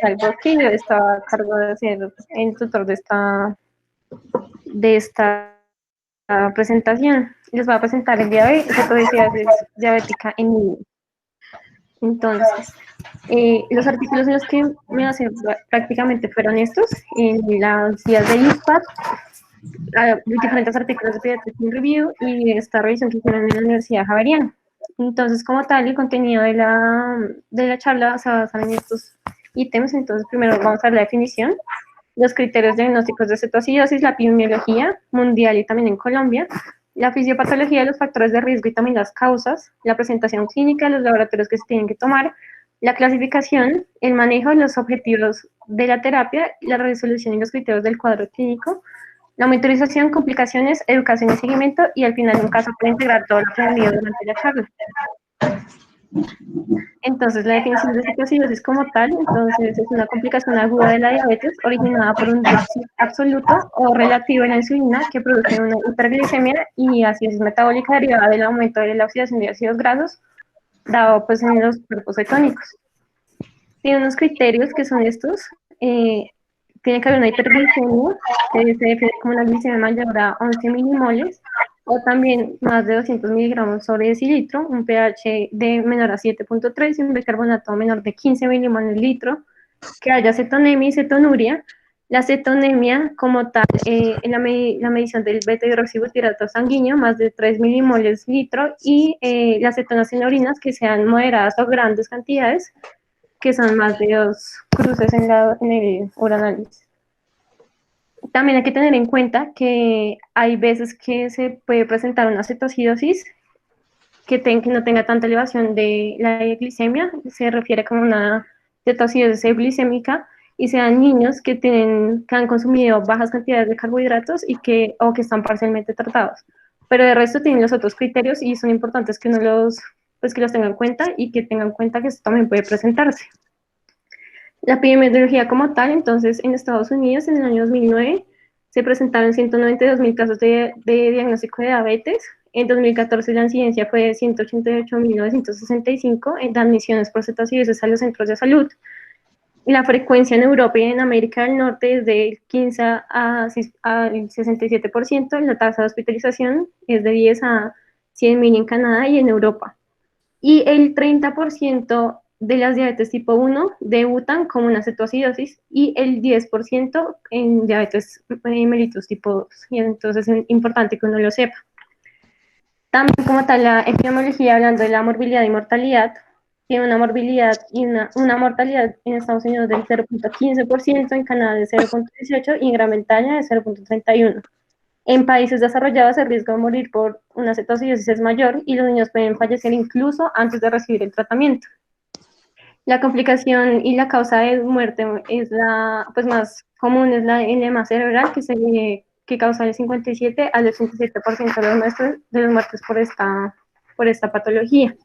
al Bosque, yo estaba a cargo de ser el tutor de esta presentación. Les voy a presentar el día de hoy cetoacidosis diabética en niños. Entonces, los artículos en los que me basé prácticamente fueron estos, en las guías de ISPAD, diferentes artículos de Pediatric Review y esta revisión que hicieron en la Universidad Javeriana. Entonces, como tal, el contenido de la charla se basa en estos ítems. Entonces, primero vamos a ver la definición, los criterios diagnósticos de cetoacidosis, la epidemiología mundial y también en Colombia, la fisiopatología, los factores de riesgo y también las causas, la presentación clínica, los laboratorios que se tienen que tomar, la clasificación, el manejo, los objetivos de la terapia, la resolución y los criterios del cuadro clínico, la monitorización, complicaciones, educación y seguimiento, y al final un caso para integrar todo lo aprendido durante la charla. Entonces, la definición de cetoacidosis como tal, entonces es una complicación aguda de la diabetes originada por un déficit absoluto o relativo en la insulina que produce una hiperglicemia y acidosis metabólica derivada del aumento de la oxidación de ácidos grasos dado pues en los cuerpos cetónicos. Tiene unos criterios que son estos. Tiene que haber una hiperglicemia, que se define como una glicemia mayor a 11 milimoles, o también más de 200 miligramos sobre decilitro, un pH de menor a 7.3 y un bicarbonato menor de 15 milimoles litro, que haya cetonemia y cetonuria. La cetonemia como tal, en la medición del beta-hidroxibutirato sanguíneo, más de 3 milimoles litro, y las cetonas en orinas que sean moderadas o grandes cantidades, que son más de 2 cruces en el uranálisis. También hay que tener en cuenta que hay veces que se puede presentar una cetoacidosis que no tenga tanta elevación de la glicemia, se refiere como una cetoacidosis glicémica, y sean niños que han consumido bajas cantidades de carbohidratos o que están parcialmente tratados. Pero de resto tienen los otros criterios y son importantes que uno que los tenga en cuenta y que tengan en cuenta que esto también puede presentarse. La epidemiología como tal, entonces, en Estados Unidos, en el año 2009, se presentaron 192.000 casos de diagnóstico de diabetes. En 2014 la incidencia fue de 188.965 en admisiones por cetoacidosis a los centros de salud. La frecuencia en Europa y en América del Norte es del 15 al 67%, la tasa de hospitalización es de 10 a 100.000 en Canadá y en Europa. Y el 30% de las diabetes tipo 1 debutan como una cetoacidosis y el 10% en diabetes mellitus tipo 2. Y entonces es importante que uno lo sepa. También como tal la epidemiología, hablando de la morbilidad y mortalidad, tiene una morbilidad y una mortalidad en Estados Unidos del 0.15%, en Canadá de 0.18% y en Gran Bretaña de 0.31%. En países desarrollados el riesgo de morir por una cetoacidosis es mayor y los niños pueden fallecer incluso antes de recibir el tratamiento. La complicación y la causa de muerte es más común, es la edema cerebral, que causa el 57 al 87% de las muertes por esta patología.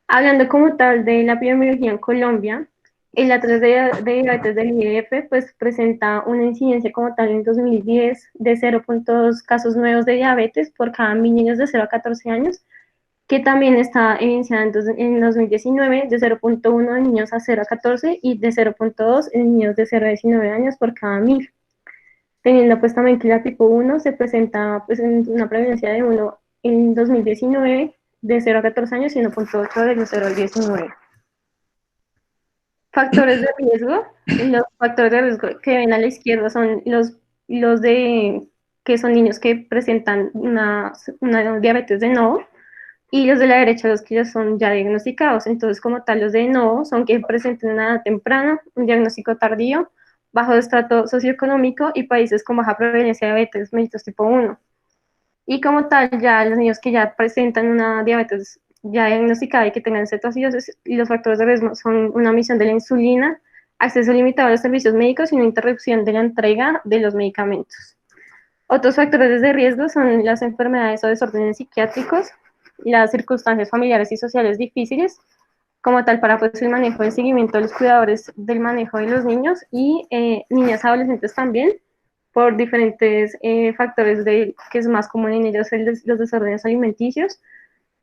Hablando como tal de la epidemiología en Colombia, el A3 de diabetes del IDF pues presenta una incidencia como tal en 2010 de 0.2 casos nuevos de diabetes por cada 1.000 niños de 0 a 14 años, que también está evidenciada en 2019 de 0.1 de niños a 0 a 14 y de 0.2 en niños de 0 a 19 años por cada 1.000. Teniendo pues también que la tipo 1 se presenta pues en una prevalencia de 1 en 2019 de 0 a 14 años y 1.8 de los 0 al 19. Factores de riesgo. Los factores de riesgo que ven a la izquierda son los que son niños que presentan una diabetes de novo, y los de la derecha los que ya son ya diagnosticados. Entonces, como tal, los de novo son que presenten una edad temprana, un diagnóstico tardío, bajo estrato socioeconómico y países con baja prevalencia de diabetes mellitus tipo 1. Y como tal, ya los niños que ya presentan una diabetes ya diagnosticada y que tengan cetoacidosis, y los factores de riesgo son una omisión de la insulina, acceso limitado a los servicios médicos y una interrupción de la entrega de los medicamentos. Otros factores de riesgo son las enfermedades o desórdenes psiquiátricos, las circunstancias familiares y sociales difíciles, como tal para pues, el manejo y seguimiento de los cuidadores del manejo de los niños y niñas adolescentes también, por diferentes factores que es más común en ellos los desórdenes alimenticios,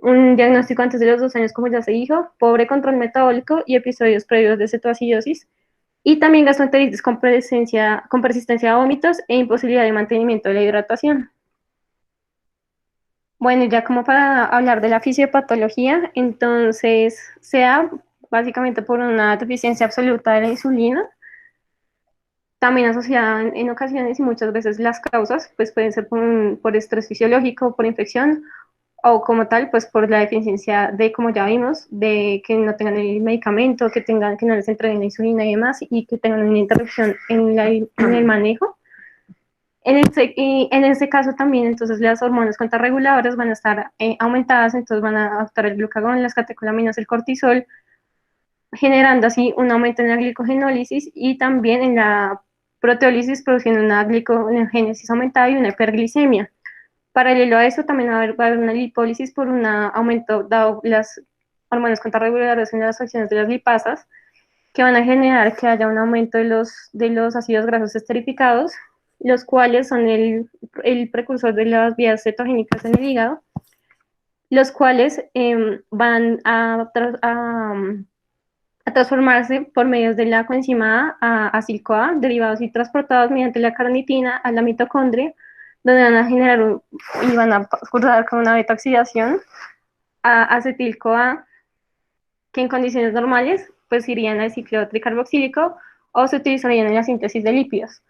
un diagnóstico antes de los 2 años como ya se dijo, pobre control metabólico y episodios previos de cetoacidosis, Y también gastroenteritis con persistencia de vómitos e imposibilidad de mantenimiento de la hidratación. Bueno, ya como para hablar de la fisiopatología, entonces se da básicamente por una deficiencia absoluta de la insulina, también asociada en ocasiones y muchas veces las causas pues pueden ser por estrés fisiológico, por infección o como tal pues por la deficiencia de, como ya vimos, de que no tengan el medicamento, que no les entreguen la insulina y demás y que tengan una interrupción en el manejo. En este caso también, entonces, las hormonas contrarreguladoras van a estar aumentadas, entonces van a actuar el glucagón, las catecolaminas, el cortisol, generando así un aumento en la glicogenólisis y también en la proteólisis, produciendo una glicogénesis aumentada y una hiperglicemia. Paralelo a eso, también va a haber una lipólisis por un aumento, dado las hormonas contrarreguladoras en las acciones de las lipasas, que van a generar que haya un aumento de los ácidos grasos esterificados, los cuales son el precursor de las vías cetogénicas en el hígado, los cuales van a transformarse por medio de la coenzima acil-CoA, derivados y transportados mediante la carnitina a la mitocondria, donde van a generar y van a cursar con una beta-oxidación a acetil-CoA, que en condiciones normales pues irían al ciclo tricarboxílico o se utilizarían en la síntesis de lípidos.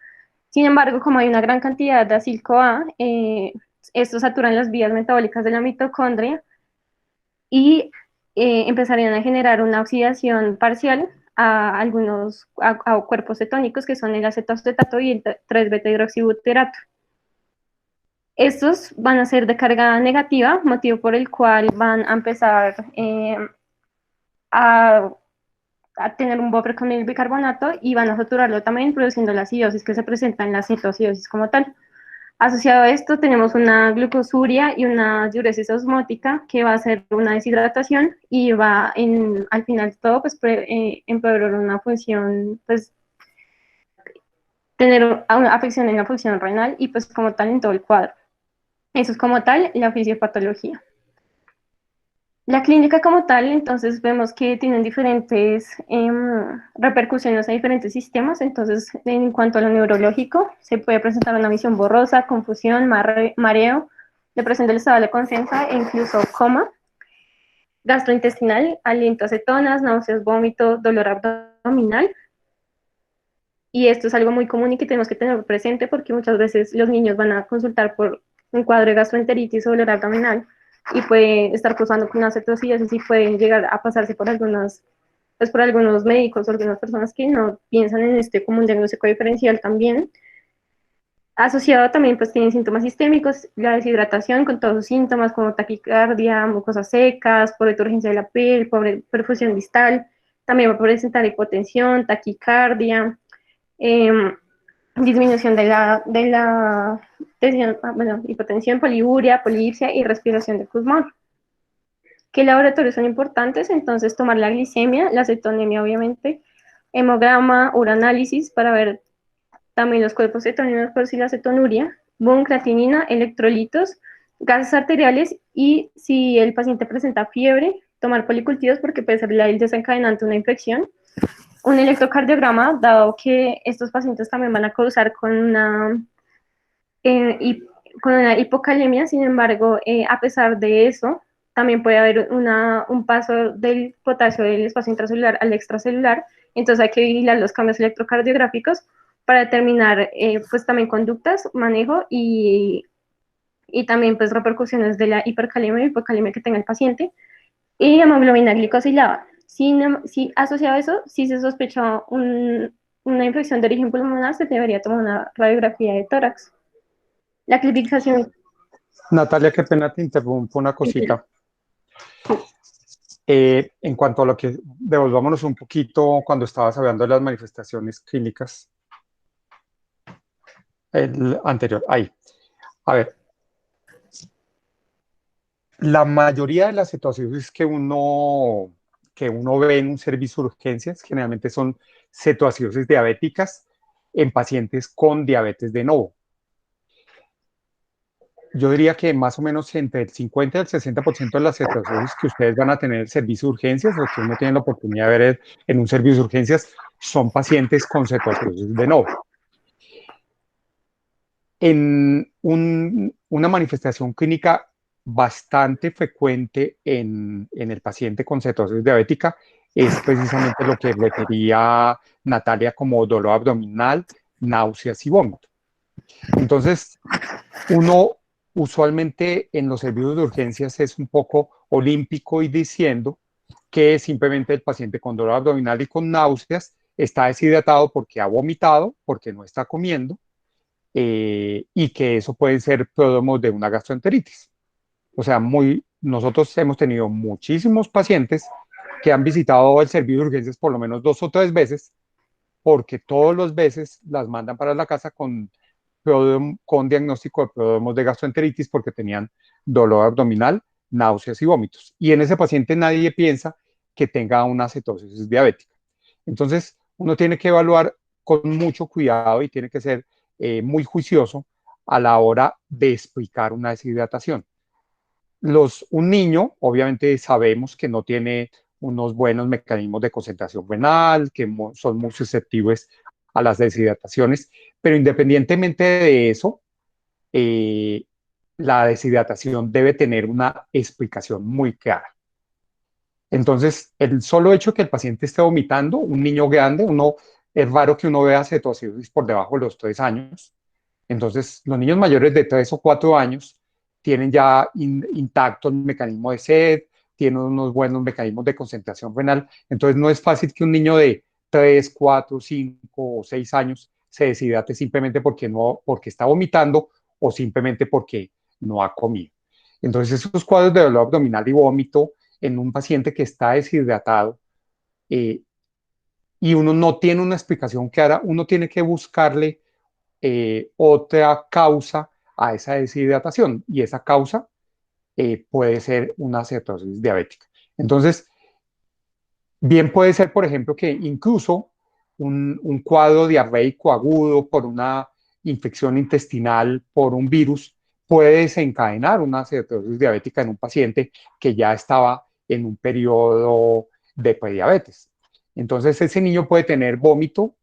Sin embargo, como hay una gran cantidad de acil-CoA, estos saturan las vías metabólicas de la mitocondria y empezarían a generar una oxidación parcial a algunos a cuerpos cetónicos que son el acetoacetato y el 3-beta-hidroxibutirato. Estos van a ser de carga negativa, motivo por el cual van a empezar a, a tener un buffer con el bicarbonato y van a saturarlo también produciendo la acidosis que se presenta en la cetoacidosis como tal. Asociado a esto tenemos una glucosuria y una diuresis osmótica que va a ser una deshidratación y va al final de todo pues empeorar una función, pues tener una afección en la función renal y pues como tal en todo el cuadro. Eso es como tal la fisiopatología. La clínica como tal, entonces vemos que tienen diferentes repercusiones a diferentes sistemas, entonces en cuanto a lo neurológico, se puede presentar una visión borrosa, confusión, mareo, depresión del estado de conciencia e incluso coma. Gastrointestinal, aliento a cetonas, náuseas, vómito, dolor abdominal. Y esto es algo muy común y que tenemos que tener presente porque muchas veces los niños van a consultar por un cuadro de gastroenteritis o dolor abdominal y puede estar cruzando con una cetosis y pueden llegar a pasarse por pues por algunos médicos o algunas personas que no piensan en este como un diagnóstico diferencial también. Asociado también pues tienen síntomas sistémicos, la deshidratación con todos sus síntomas como taquicardia, mucosas secas, turgencia de la piel, perfusión distal, también va a presentar hipotensión, taquicardia, eh, disminución de la tensión, bueno, hipotensión, poliuria, polipsia y respiración de Kussmaul. ¿Qué laboratorios son importantes? Entonces, tomar la glicemia, la cetonemia, obviamente, hemograma, uranálisis para ver también los cuerpos cetoninos y la cetonuria, BUN, creatinina, electrolitos, gases arteriales y si el paciente presenta fiebre, tomar policultivos porque puede ser el desencadenante de una infección. Un electrocardiograma, dado que estos pacientes también van a causar con una hipocalemia, sin embargo, a pesar de eso, también puede haber un paso del potasio del espacio intracelular al extracelular, entonces hay que vigilar los cambios electrocardiográficos para determinar pues también conductas, manejo y también pues repercusiones de la hipercalemia y hipocalemia que tenga el paciente. Y hemoglobina glicosilada. Si asociado a eso, si se sospecha una infección de origen pulmonar, se debería tomar una radiografía de tórax. La clasificación. Natalia, qué pena te interrumpo una cosita. En cuanto a lo que, devolvámonos un poquito cuando estabas hablando de las manifestaciones clínicas, el anterior, ahí. A ver, la mayoría de las cetoacidosis que uno ve en un servicio de urgencias generalmente son cetoacidosis diabéticas en pacientes con diabetes de nuevo. yo diría que más o menos entre el 50 y el 60% de las cetosis que ustedes van a tener en el servicio de urgencias o que uno tiene la oportunidad de ver en un servicio de urgencias son pacientes con cetosis de novo. En una manifestación clínica bastante frecuente en el paciente con cetosis diabética es precisamente lo que refería Natalia como dolor abdominal, náuseas y vómito. Entonces, uno usualmente en los servicios de urgencias es un poco olímpico y diciendo que simplemente el paciente con dolor abdominal y con náuseas está deshidratado porque ha vomitado, porque no está comiendo, y que eso puede ser prodromo de una gastroenteritis. O sea, nosotros hemos tenido muchísimos pacientes que han visitado el servicio de urgencias por lo menos 2 o 3 veces, porque todas las veces las mandan para la casa con diagnóstico de prodromos de gastroenteritis porque tenían dolor abdominal, náuseas y vómitos. Y en ese paciente nadie piensa que tenga una cetosis diabética. Entonces, uno tiene que evaluar con mucho cuidado y tiene que ser muy juicioso a la hora de explicar una deshidratación. Un niño, obviamente sabemos que no tiene unos buenos mecanismos de concentración renal, que son muy susceptibles a las deshidrataciones, pero independientemente de eso, eh, la deshidratación debe tener una explicación muy clara. Entonces, el solo hecho que el paciente esté vomitando, un niño grande, es raro que uno vea cetosis por debajo de los 3 años. Entonces, los niños mayores de 3 o 4 años tienen ya intacto el mecanismo de sed, tienen unos buenos mecanismos de concentración renal. Entonces, no es fácil que un niño de 3, 4, 5 o 6 años se deshidrate simplemente porque está vomitando o simplemente porque no ha comido. Entonces, esos cuadros de dolor abdominal y vómito en un paciente que está deshidratado eh, y uno no tiene una explicación clara, uno tiene que buscarle otra causa a esa deshidratación y esa causa puede ser una cetosis diabética. Entonces, bien puede ser, por ejemplo, que incluso un cuadro diarreico agudo por una infección intestinal, por un virus, puede desencadenar una cetosis diabética en un paciente que ya estaba en un periodo de prediabetes. Entonces, ese niño puede tener vómito,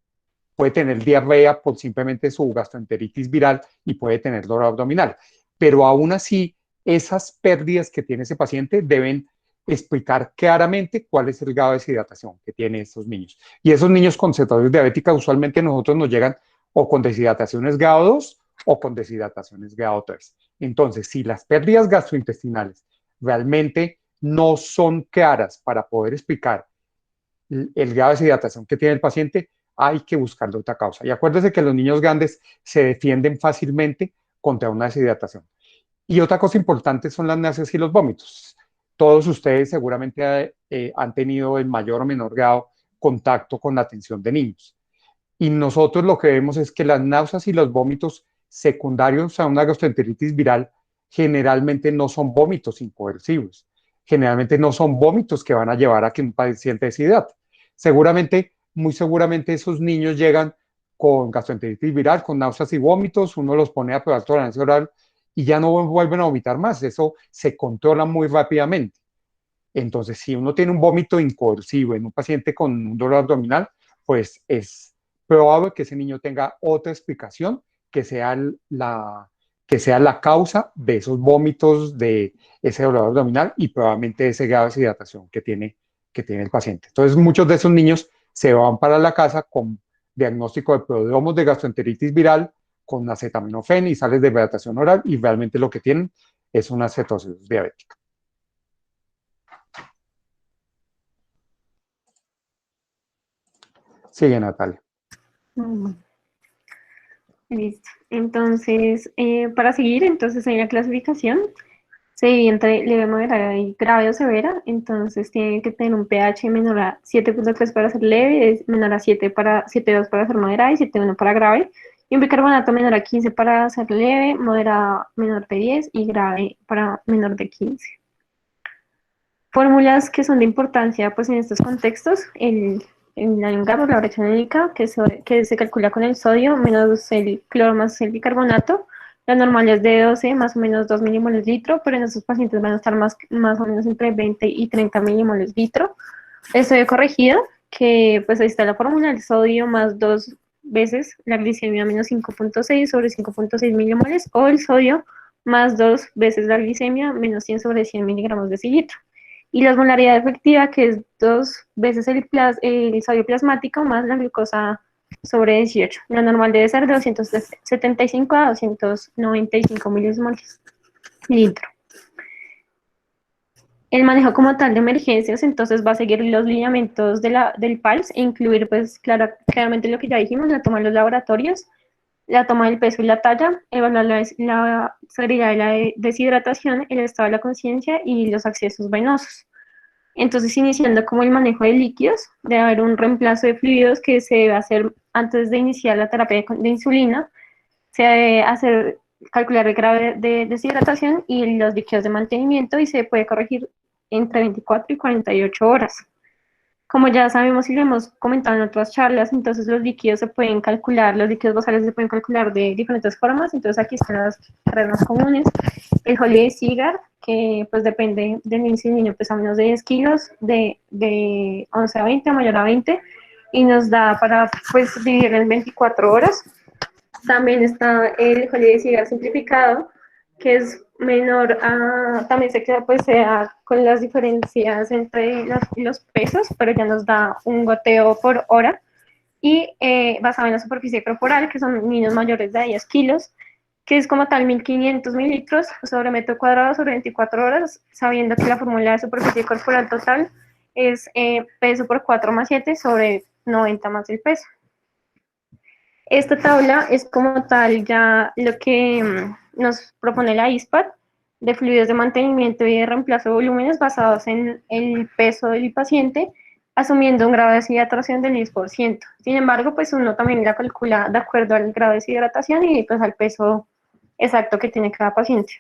puede tener diarrea por simplemente su gastroenteritis viral y puede tener dolor abdominal. Pero aún así, esas pérdidas que tiene ese paciente deben explicar claramente cuál es el grado de deshidratación que tienen esos niños. Y esos niños con cetosis diabética usualmente nosotros nos llegan o con deshidrataciones grado 2 o con deshidrataciones grado 3. Entonces, si las pérdidas gastrointestinales realmente no son claras para poder explicar el grado de deshidratación que tiene el paciente, hay que buscarle otra causa. Y acuérdese que los niños grandes se defienden fácilmente contra una deshidratación. Y otra cosa importante son las náuseas y los vómitos. Todos ustedes seguramente han tenido en mayor o menor grado contacto con la atención de niños. Y nosotros lo que vemos es que las náuseas y los vómitos secundarios a una gastroenteritis viral generalmente no son vómitos incoercivos. Generalmente no son vómitos que van a llevar a que un paciente deshidrate. Seguramente, muy seguramente esos niños llegan con gastroenteritis viral, con náuseas y vómitos, uno los pone a probar tolerancia oral y ya no vuelven a vomitar más. Eso se controla muy rápidamente. Entonces, si uno tiene un vómito incoercivo en un paciente con un dolor abdominal, pues es probable que ese niño tenga otra explicación que sea que sea la causa de esos vómitos, de ese dolor abdominal y probablemente ese grado de deshidratación que tiene el paciente. Entonces, muchos de esos niños se van para la casa con diagnóstico de prodromos de gastroenteritis viral, con acetaminofén y sales de hidratación oral y realmente lo que tienen es una cetosis diabética. Sigue, Natalia. Listo. Entonces, para seguir, entonces en la clasificación se divide entre leve, moderada y grave o severa. Entonces, tiene que tener un pH menor a 7,3 para ser leve, menor a 7,2 para ser moderada y 7,1 para grave. Y un bicarbonato menor a 15 para ser leve, moderada menor de 10 y grave para menor de 15. Fórmulas que son de importancia pues en estos contextos, la LUNGAP, la brecha anémica, que se calcula con el sodio menos el cloro más el bicarbonato, La normal es de 12, más o menos 2 milimoles litro, pero en estos pacientes van a estar más o menos entre 20 y 30 milimoles litro. El sodio corregido, que pues ahí está la fórmula, el sodio más 2 veces la glicemia menos 5.6 sobre 5.6 milimoles, o el sodio más 2 veces la glicemia menos 100 sobre 100 miligramos de cilitro. Y la osmolaridad efectiva, que es 2 veces el sodio plasmático más la glucosa sobre 18. La normal debe ser de 275 a 295 milimoles litro. El manejo como tal de emergencias, entonces va a seguir los lineamientos del PALS e incluir, pues, claramente lo que ya dijimos, la toma de los laboratorios, la toma del peso y la talla, evaluar la severidad de la deshidratación, el estado de la conciencia y los accesos venosos. Entonces, iniciando como el manejo de líquidos, debe haber un reemplazo de fluidos que se debe hacer antes de iniciar la terapia de insulina, se debe hacer calcular el grado de deshidratación y los líquidos de mantenimiento y se puede corregir entre 24 y 48 horas. Como ya sabemos y lo hemos comentado en otras charlas, entonces los líquidos se pueden calcular, los líquidos basales se pueden calcular de diferentes formas, entonces aquí están las tres más comunes. El Holiday Cigar, que pues depende del índice de niño, pesa menos de 10 kilos, de 11 a 20, mayor a 20, y nos da para pues dividir en 24 horas. También está el Holiday Cigar simplificado, que es menor a, también se queda pues sea con las diferencias entre los pesos, pero ya nos da un goteo por hora y basado en la superficie corporal, que son niños mayores de 10 kilos, que es como tal 1500 mililitros sobre metro cuadrado sobre 24 horas, sabiendo que la fórmula de superficie corporal total es peso por 4 más 7 sobre 90 más el peso. Esta tabla es como tal ya lo que nos propone la ISPAD de fluidos de mantenimiento y de reemplazo de volúmenes basados en el peso del paciente, asumiendo un grado de deshidratación del 10%. Sin embargo, pues uno también la calcula de acuerdo al grado de deshidratación y pues al peso exacto que tiene cada paciente.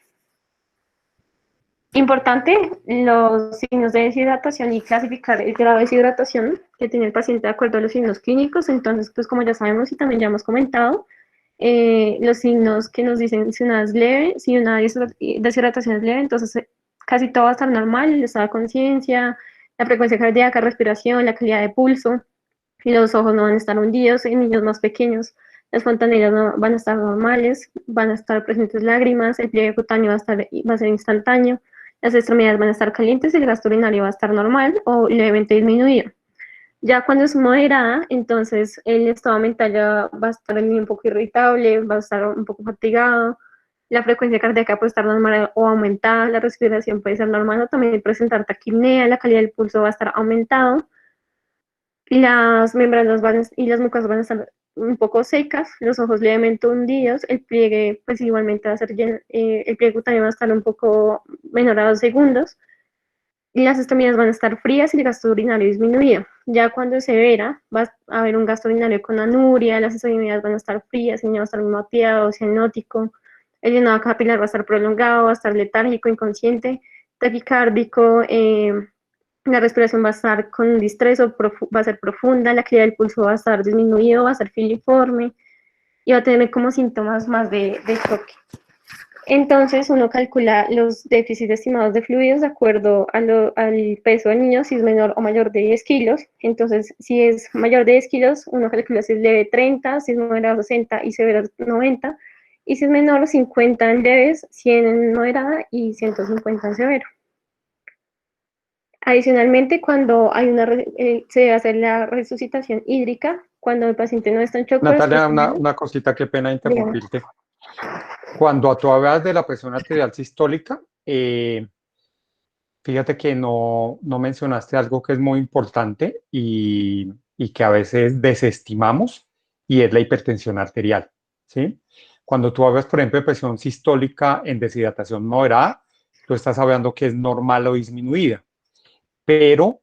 Importante, los signos de deshidratación y clasificar el grado de deshidratación que tiene el paciente de acuerdo a los signos clínicos. Entonces, pues como ya sabemos y también ya hemos comentado, los signos que nos dicen si una es leve, si una deshidratación es leve, entonces casi todo va a estar normal, el estado de conciencia, la frecuencia cardíaca, respiración, la calidad de pulso, los ojos no van a estar hundidos en niños más pequeños, las fontanelas no, van a estar normales, van a estar presentes lágrimas, el pliegue cutáneo va a ser instantáneo, las extremidades van a estar calientes y el gasto urinario va a estar normal o levemente disminuido. Ya cuando es moderada, entonces el estado mental ya va a estar un poco irritable, va a estar un poco fatigado, la frecuencia cardíaca puede estar normal o aumentada, la respiración puede ser normal o también presentar taquipnea, la calidad del pulso va a estar aumentado, las membranas y las mucosas van a estar un poco secas, los ojos levemente hundidos, el pliegue pues igualmente va a ser el pliegue cutáneo va a estar un poco menor a 2 segundos, y las extremidades van a estar frías y el gasto urinario disminuido. Ya cuando es severa, va a haber un gasto urinario con anuria, las extremidades van a estar frías, el niño va a estar moteado, cianótico, el llenado capilar va a estar prolongado, va a estar letárgico, inconsciente, taquicárdico, la respiración va a estar con distrés o va a ser profunda, la calidad del pulso va a estar disminuido, va a ser filiforme y va a tener como síntomas más de choque. Entonces uno calcula los déficits estimados de fluidos de acuerdo al peso del niño, si es menor o mayor de 10 kilos. Entonces, si es mayor de 10 kilos, uno calcula si es leve 30, si es moderado 60 y severo 90. Y si es menor, 50 en leves, 100 en moderada y 150 en severo. Adicionalmente, cuando hay se debe hacer la resucitación hídrica, cuando el paciente no está en shock. Natalia, una cosita, qué pena interrumpirte. Cuando tú hablas de la presión arterial sistólica, fíjate que no mencionaste algo que es muy importante y que a veces desestimamos, y es la hipertensión arterial, ¿sí? Cuando tú hablas, por ejemplo, de presión sistólica en deshidratación moderada, tú estás hablando que es normal o disminuida, pero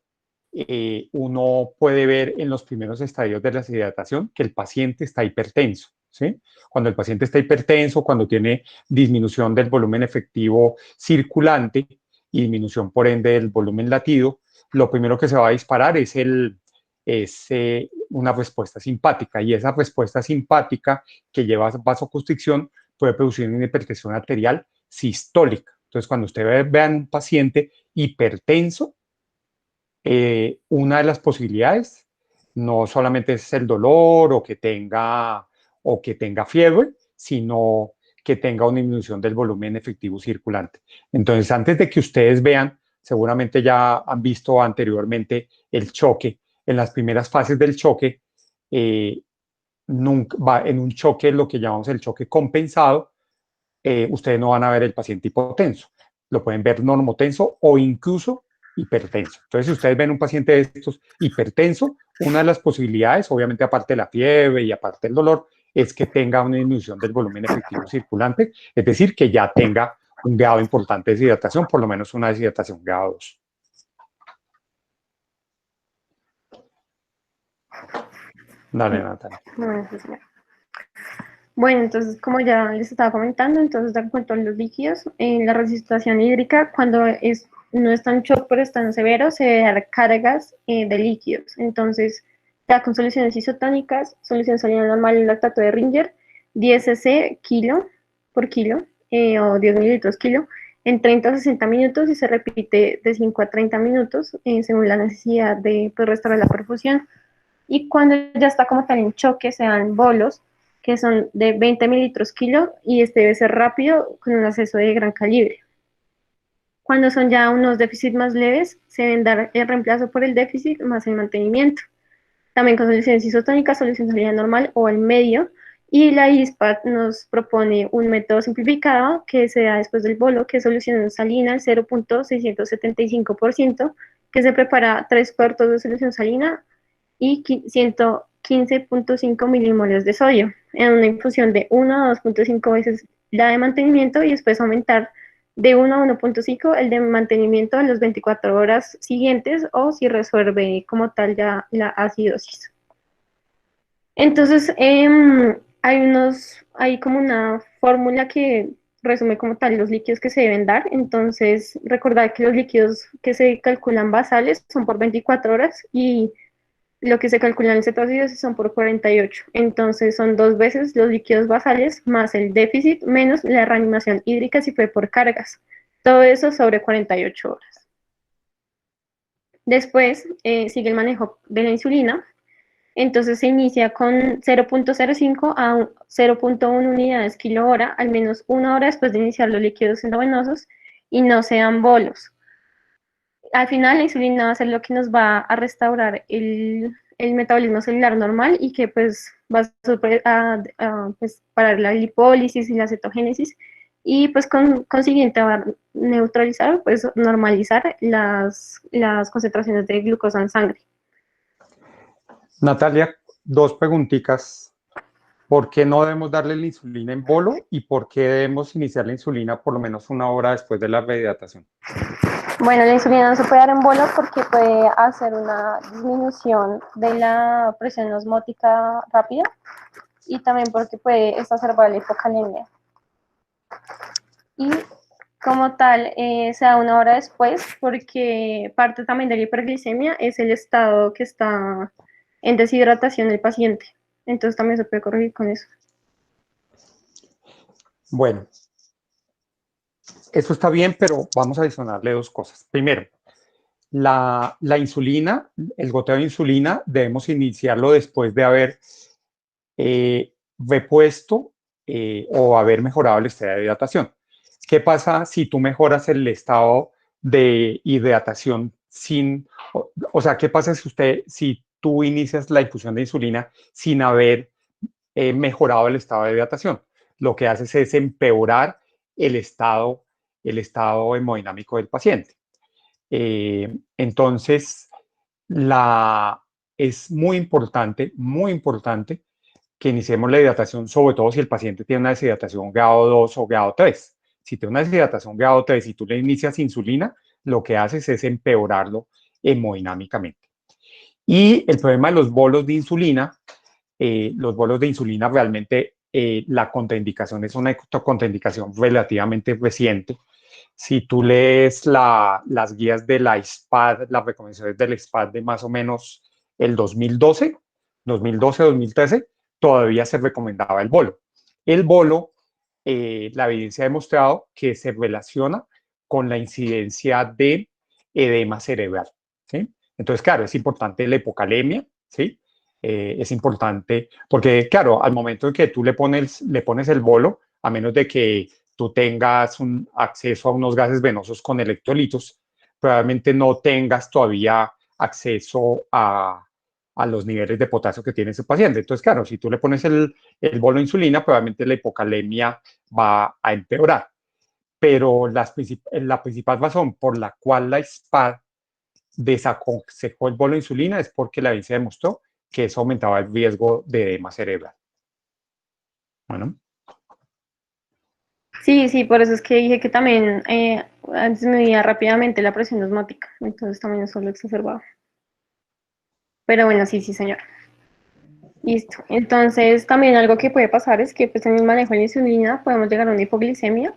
uno puede ver en los primeros estadios de la deshidratación que el paciente está hipertenso, ¿sí? Cuando el paciente está hipertenso, cuando tiene disminución del volumen efectivo circulante y disminución por ende del volumen latido, lo primero que se va a disparar es una respuesta simpática, y esa respuesta simpática que lleva a vasoconstricción puede producir una hipertensión arterial sistólica. Entonces, cuando ustedes vean un paciente hipertenso, una de las posibilidades no solamente es el dolor o que tenga fiebre, sino que tenga una disminución del volumen efectivo circulante. Entonces, antes de que ustedes vean, seguramente ya han visto anteriormente el choque. En las primeras fases del choque, nunca va en un choque, lo que llamamos el choque compensado, ustedes no van a ver el paciente hipotenso, lo pueden ver normotenso o incluso hipertenso. Entonces, si ustedes ven un paciente de estos hipertenso, una de las posibilidades, obviamente aparte de la fiebre y aparte del dolor, es que tenga una disminución del volumen efectivo circulante, es decir, que ya tenga un grado importante de deshidratación, por lo menos una deshidratación grado 2. Dale, Natalia. Bueno, entonces, como ya les estaba comentando, entonces, de acuerdo a los líquidos, en la resucitación hídrica, cuando no es tan shock, pero es tan severo, se debe dar cargas de líquidos. Entonces, ya con soluciones isotónicas, solución salina normal en lactato de Ringer, 10 cc kilo por kilo, o 10 mililitros kilo, en 30 a 60 minutos y se repite de 5 a 30 minutos, según la necesidad de pues, restaurar la perfusión. Y cuando ya está como tal en choque, se dan bolos, que son de 20 mililitros kilo, y este debe ser rápido con un acceso de gran calibre. Cuando son ya unos déficits más leves, se deben dar el reemplazo por el déficit más el mantenimiento. También con soluciones isotónicas, solución salina normal o al medio. Y la ISPAD nos propone un método simplificado que se da después del bolo, que es solución salina al 0.675%, que se prepara 3/4 de solución salina y 115.5 milimoles de sodio en una infusión de 1 a 2.5 veces la de mantenimiento y después aumentar de 1 a 1.5 el de mantenimiento en las 24 horas siguientes o si resuelve como tal ya la acidosis. Entonces, hay como una fórmula que resume como tal los líquidos que se deben dar. Entonces, recordar que los líquidos que se calculan basales son por 24 horas y lo que se calcula en cetoacidosis son por 48. Entonces son 2 veces los líquidos basales más el déficit menos la reanimación hídrica si fue por cargas. Todo eso sobre 48 horas. Después sigue el manejo de la insulina. Entonces se inicia con 0.05 a 0.1 unidades kilo hora, al menos 1 hora después de iniciar los líquidos endovenosos y no sean bolos. Al final la insulina va a ser lo que nos va a restaurar el metabolismo celular normal y que pues va a pues, parar la lipólisis y la cetogénesis y pues consiguiente va a neutralizar, pues normalizar las concentraciones de glucosa en sangre. Natalia, dos preguntitas. ¿Por qué no debemos darle la insulina en bolo y por qué debemos iniciar la insulina por lo menos 1 hora después de la rehidratación? Bueno, la insulina no se puede dar en bolo porque puede hacer una disminución de la presión osmótica rápida y también porque puede exacerbar la hipocalemia. Y como tal, se da 1 hora después porque parte también de la hiperglicemia es el estado que está en deshidratación del paciente. Entonces también se puede corregir con eso. Bueno, eso está bien, pero vamos a adicionarle dos cosas. Primero, la insulina, el goteo de insulina, debemos iniciarlo después de haber repuesto o haber mejorado el estado de hidratación. ¿Qué pasa si tú mejoras el estado de hidratación sin, o sea, qué pasa si tú inicias la infusión de insulina sin haber mejorado el estado de hidratación? Lo que haces es empeorar el estado hemodinámico del paciente. Entonces, es muy importante que iniciemos la hidratación, sobre todo si el paciente tiene una deshidratación grado 2 o grado 3. Si tiene una deshidratación grado 3 y tú le inicias insulina, lo que haces es empeorarlo hemodinámicamente. Y el problema de los bolos de insulina realmente la contraindicación es una contraindicación relativamente reciente. Si tú lees las guías de la ISPAD, las recomendaciones del ISPAD de más o menos el 2012, 2013, todavía se recomendaba el bolo. El bolo la evidencia ha demostrado que se relaciona con la incidencia de edema cerebral, ¿sí? Entonces, claro, es importante la hipocalemia, ¿sí? Es importante porque, claro, al momento en que tú le pones el bolo, a menos de que tú tengas un acceso a unos gases venosos con electrolitos, probablemente no tengas todavía acceso a los niveles de potasio que tiene ese paciente. Entonces, claro, si tú le pones el bolo de insulina, probablemente la hipocalemia va a empeorar. Pero la principal razón por la cual la SPAD desaconsejó el bolo de insulina es porque la evidencia demostró que eso aumentaba el riesgo de edema cerebral. Bueno. Sí, sí, por eso es que dije que también disminuía rápidamente la presión osmótica, entonces también eso lo exacerbaba. Pero bueno, sí, sí, señor. Listo. Entonces, también algo que puede pasar es que pues, en el manejo de la insulina podemos llegar a una hipoglicemia.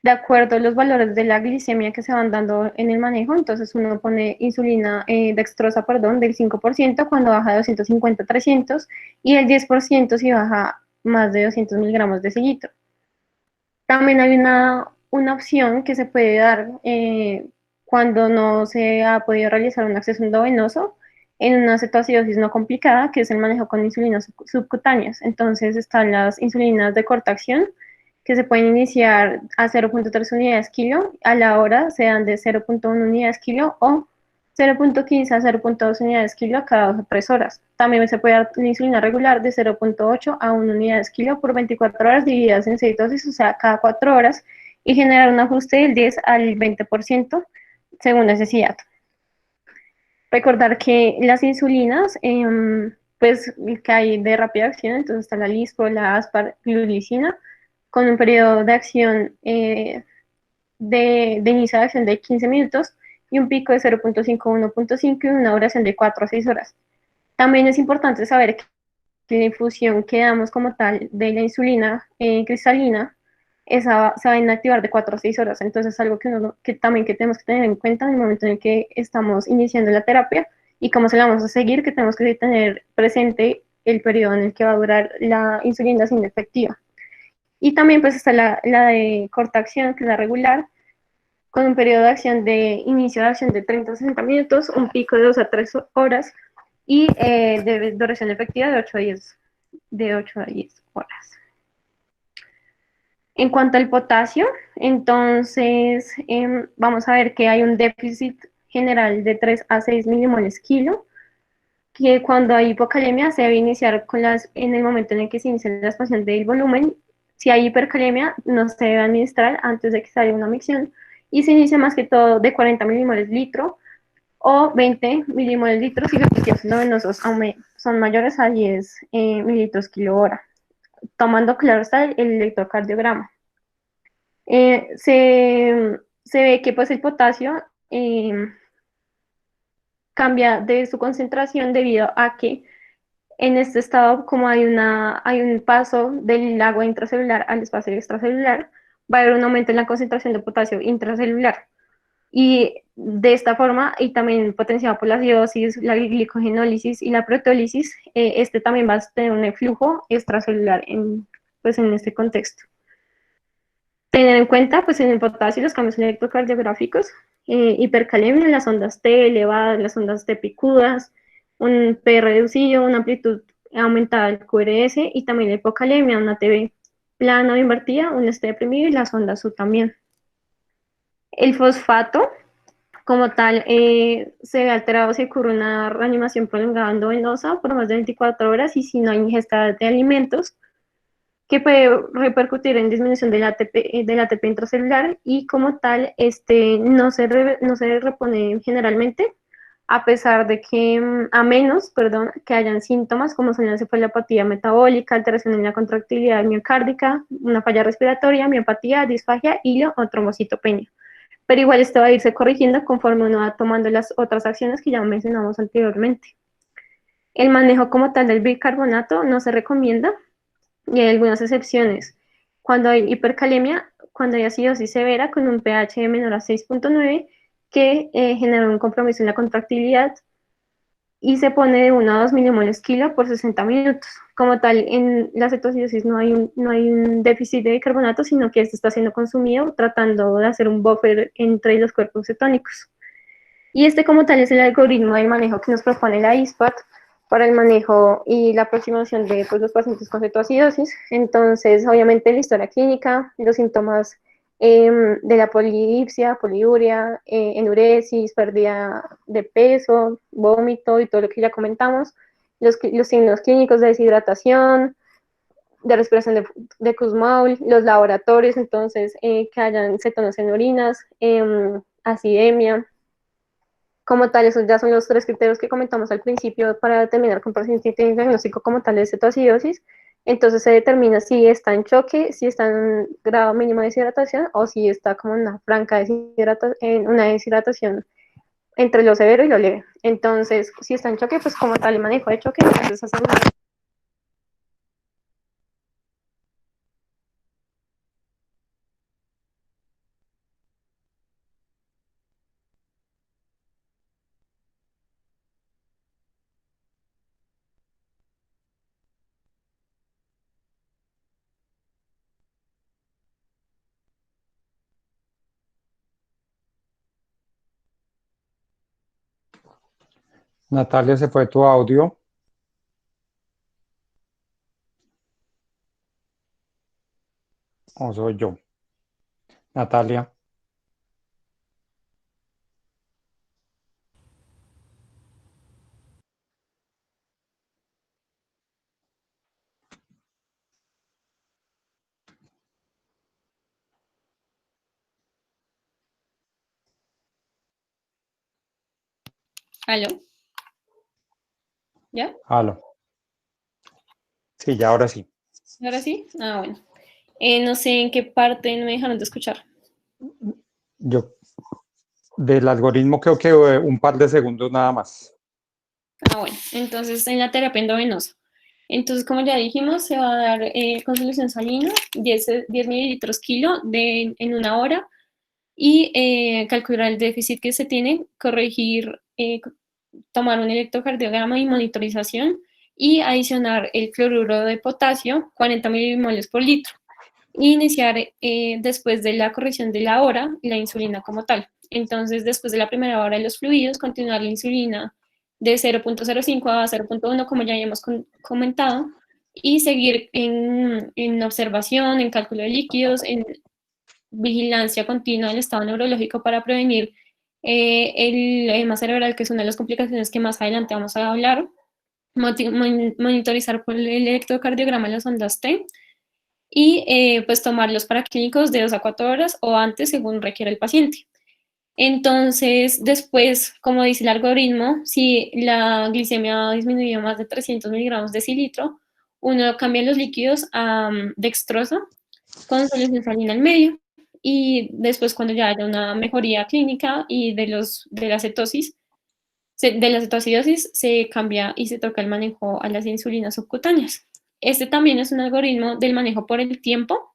De acuerdo a los valores de la glicemia que se van dando en el manejo, entonces uno pone insulina dextrosa, perdón, del 5% cuando baja de 250 a 300 y el 10% si baja más de 200 miligramos de sellito. También hay una opción que se puede dar cuando no se ha podido realizar un acceso endovenoso en una cetoacidosis no complicada, que es el manejo con insulinas subcutáneas. Entonces están las insulinas de corta acción, que se pueden iniciar a 0.3 unidades kilo, a la hora se dan de 0.1 unidades kilo o 0.15 a 0.2 unidades kilo cada 2 o 3 horas. También se puede dar la insulina regular de 0.8 a 1 unidades kilo por 24 horas divididas en 6 dosis, o sea, cada 4 horas, y generar un ajuste del 10 al 20% según necesidad. Recordar que las insulinas, pues que hay de rápida acción, entonces está la Lispo, la Aspar, glulicina, con un periodo de acción de inicio de acción de 15 minutos y un pico de 0.5 a 1.5 y una duración de 4 a 6 horas. También es importante saber que la infusión que damos como tal de la insulina cristalina, esa se va a inactivar de 4 a 6 horas. Entonces es algo que también que tenemos que tener en cuenta en el momento en el que estamos iniciando la terapia y cómo se la vamos a seguir, que tenemos que tener presente el periodo en el que va a durar la insulina sin efectiva. Y también pues está la de corta acción, que es la regular, con un periodo de acción de inicio de acción de 30 a 60 minutos, un pico de 2 a 3 horas y de duración efectiva de 8 a 10, de 8 a 10 horas. En cuanto al potasio, entonces vamos a ver que hay un déficit general de 3 a 6 milimoles kilo, que cuando hay hipocalemia se debe iniciar en el momento en el que se inicia la expansión del volumen. Si hay hipercalemia, no se debe administrar antes de que salga una micción y se inicia más que todo de 40 milimoles litro o 20 milimoles litro si los líquidos endovenosos son mayores a 10 mililitros kilo hora, tomando claro está el electrocardiograma. Se ve que pues el potasio cambia de su concentración debido a que en este estado, como hay un paso del agua intracelular al espacio extracelular, va a haber un aumento en la concentración de potasio intracelular. Y de esta forma, y también potenciado por la acidosis, la glicogenólisis y la proteólisis, este también va a tener un flujo extracelular pues en este contexto. Tener en cuenta, pues en el potasio, los cambios electrocardiográficos, hipercalemia, las ondas T elevadas, las ondas T picudas, un P reducido, una amplitud aumentada del QRS y también la hipocalemia, una TB plana o invertida, un ST deprimido y las ondas U también. El fosfato, como tal, se ve alterado si ocurre una reanimación prolongada endovenosa por más de 24 horas y si no hay ingesta de alimentos, que puede repercutir en disminución del ATP intracelular y como tal no se repone generalmente a pesar de que, a menos, perdón, que hayan síntomas como son la encefalopatía metabólica, alteración en la contractilidad miocárdica, una falla respiratoria, miopatía, disfagia, hilo o trombocitopenia. Pero igual esto va a irse corrigiendo conforme uno va tomando las otras acciones que ya mencionamos anteriormente. El manejo como tal del bicarbonato no se recomienda y hay algunas excepciones. Cuando hay hipercalemia, cuando hay acidosis severa con un pH menor a 6.9 que genera un compromiso en la contractilidad y se pone de 1 a 2 milimoles kilo por 60 minutos. Como tal, en la cetoacidosis no hay un déficit de bicarbonato, sino que este está siendo consumido tratando de hacer un buffer entre los cuerpos cetónicos. Y este como tal es el algoritmo de manejo que nos propone la ISPAT para el manejo y la aproximación de pues, los pacientes con cetoacidosis. Entonces, obviamente, la historia clínica, los síntomas de la polidipsia, poliuria, enuresis, pérdida de peso, vómito y todo lo que ya comentamos, los signos clínicos de deshidratación, de respiración de Kussmaul, los laboratorios, entonces, que hayan cetonas en orinas, acidemia. Como tal, esos ya son los 3 criterios que comentamos al principio para determinar que un paciente tiene diagnóstico como tal de cetoacidosis. Entonces se determina si está en choque, si está en grado mínimo de deshidratación o si está como en una franca deshidratación, en una deshidratación entre lo severo y lo leve. Entonces, si está en choque, pues como tal el manejo de choque, entonces hacemos. Natalia, ¿se fue tu audio? ¿O soy yo? Natalia. ¿Aló? ¿Ya? Aló. Sí, ya ahora sí. ¿Ahora sí? Ah, bueno. No sé en qué parte no me dejaron de escuchar. Yo del algoritmo creo que un par de segundos nada más. Ah, bueno. Entonces, en la terapia endovenosa. Entonces, como ya dijimos, se va a dar con solución salina, 10 mililitros kilo en 1 hora, y calcular el déficit que se tiene, corregir, tomar un electrocardiograma y monitorización, y adicionar el cloruro de potasio, 40 milimoles por litro. E iniciar después de la corrección de la hora, la insulina como tal. Entonces, después de la primera hora de los fluidos, continuar la insulina de 0.05 a 0.1, como ya habíamos comentado, y seguir en observación, en cálculo de líquidos, en vigilancia continua del estado neurológico para prevenir el edema cerebral, que es una de las complicaciones que más adelante vamos a hablar, monitorizar por el electrocardiograma las ondas T, y pues tomar los paraclínicos de 2 a 4 horas o antes según requiera el paciente. Entonces, después, como dice el algoritmo, si la glicemia ha disminuido más de 300 miligramos de cilitro, uno cambia los líquidos a dextrosa con solución salina al medio, y después cuando ya haya una mejoría clínica y de la cetosis, de la cetoacidosis, se cambia y se toca el manejo a las insulinas subcutáneas. Este también es un algoritmo del manejo por el tiempo,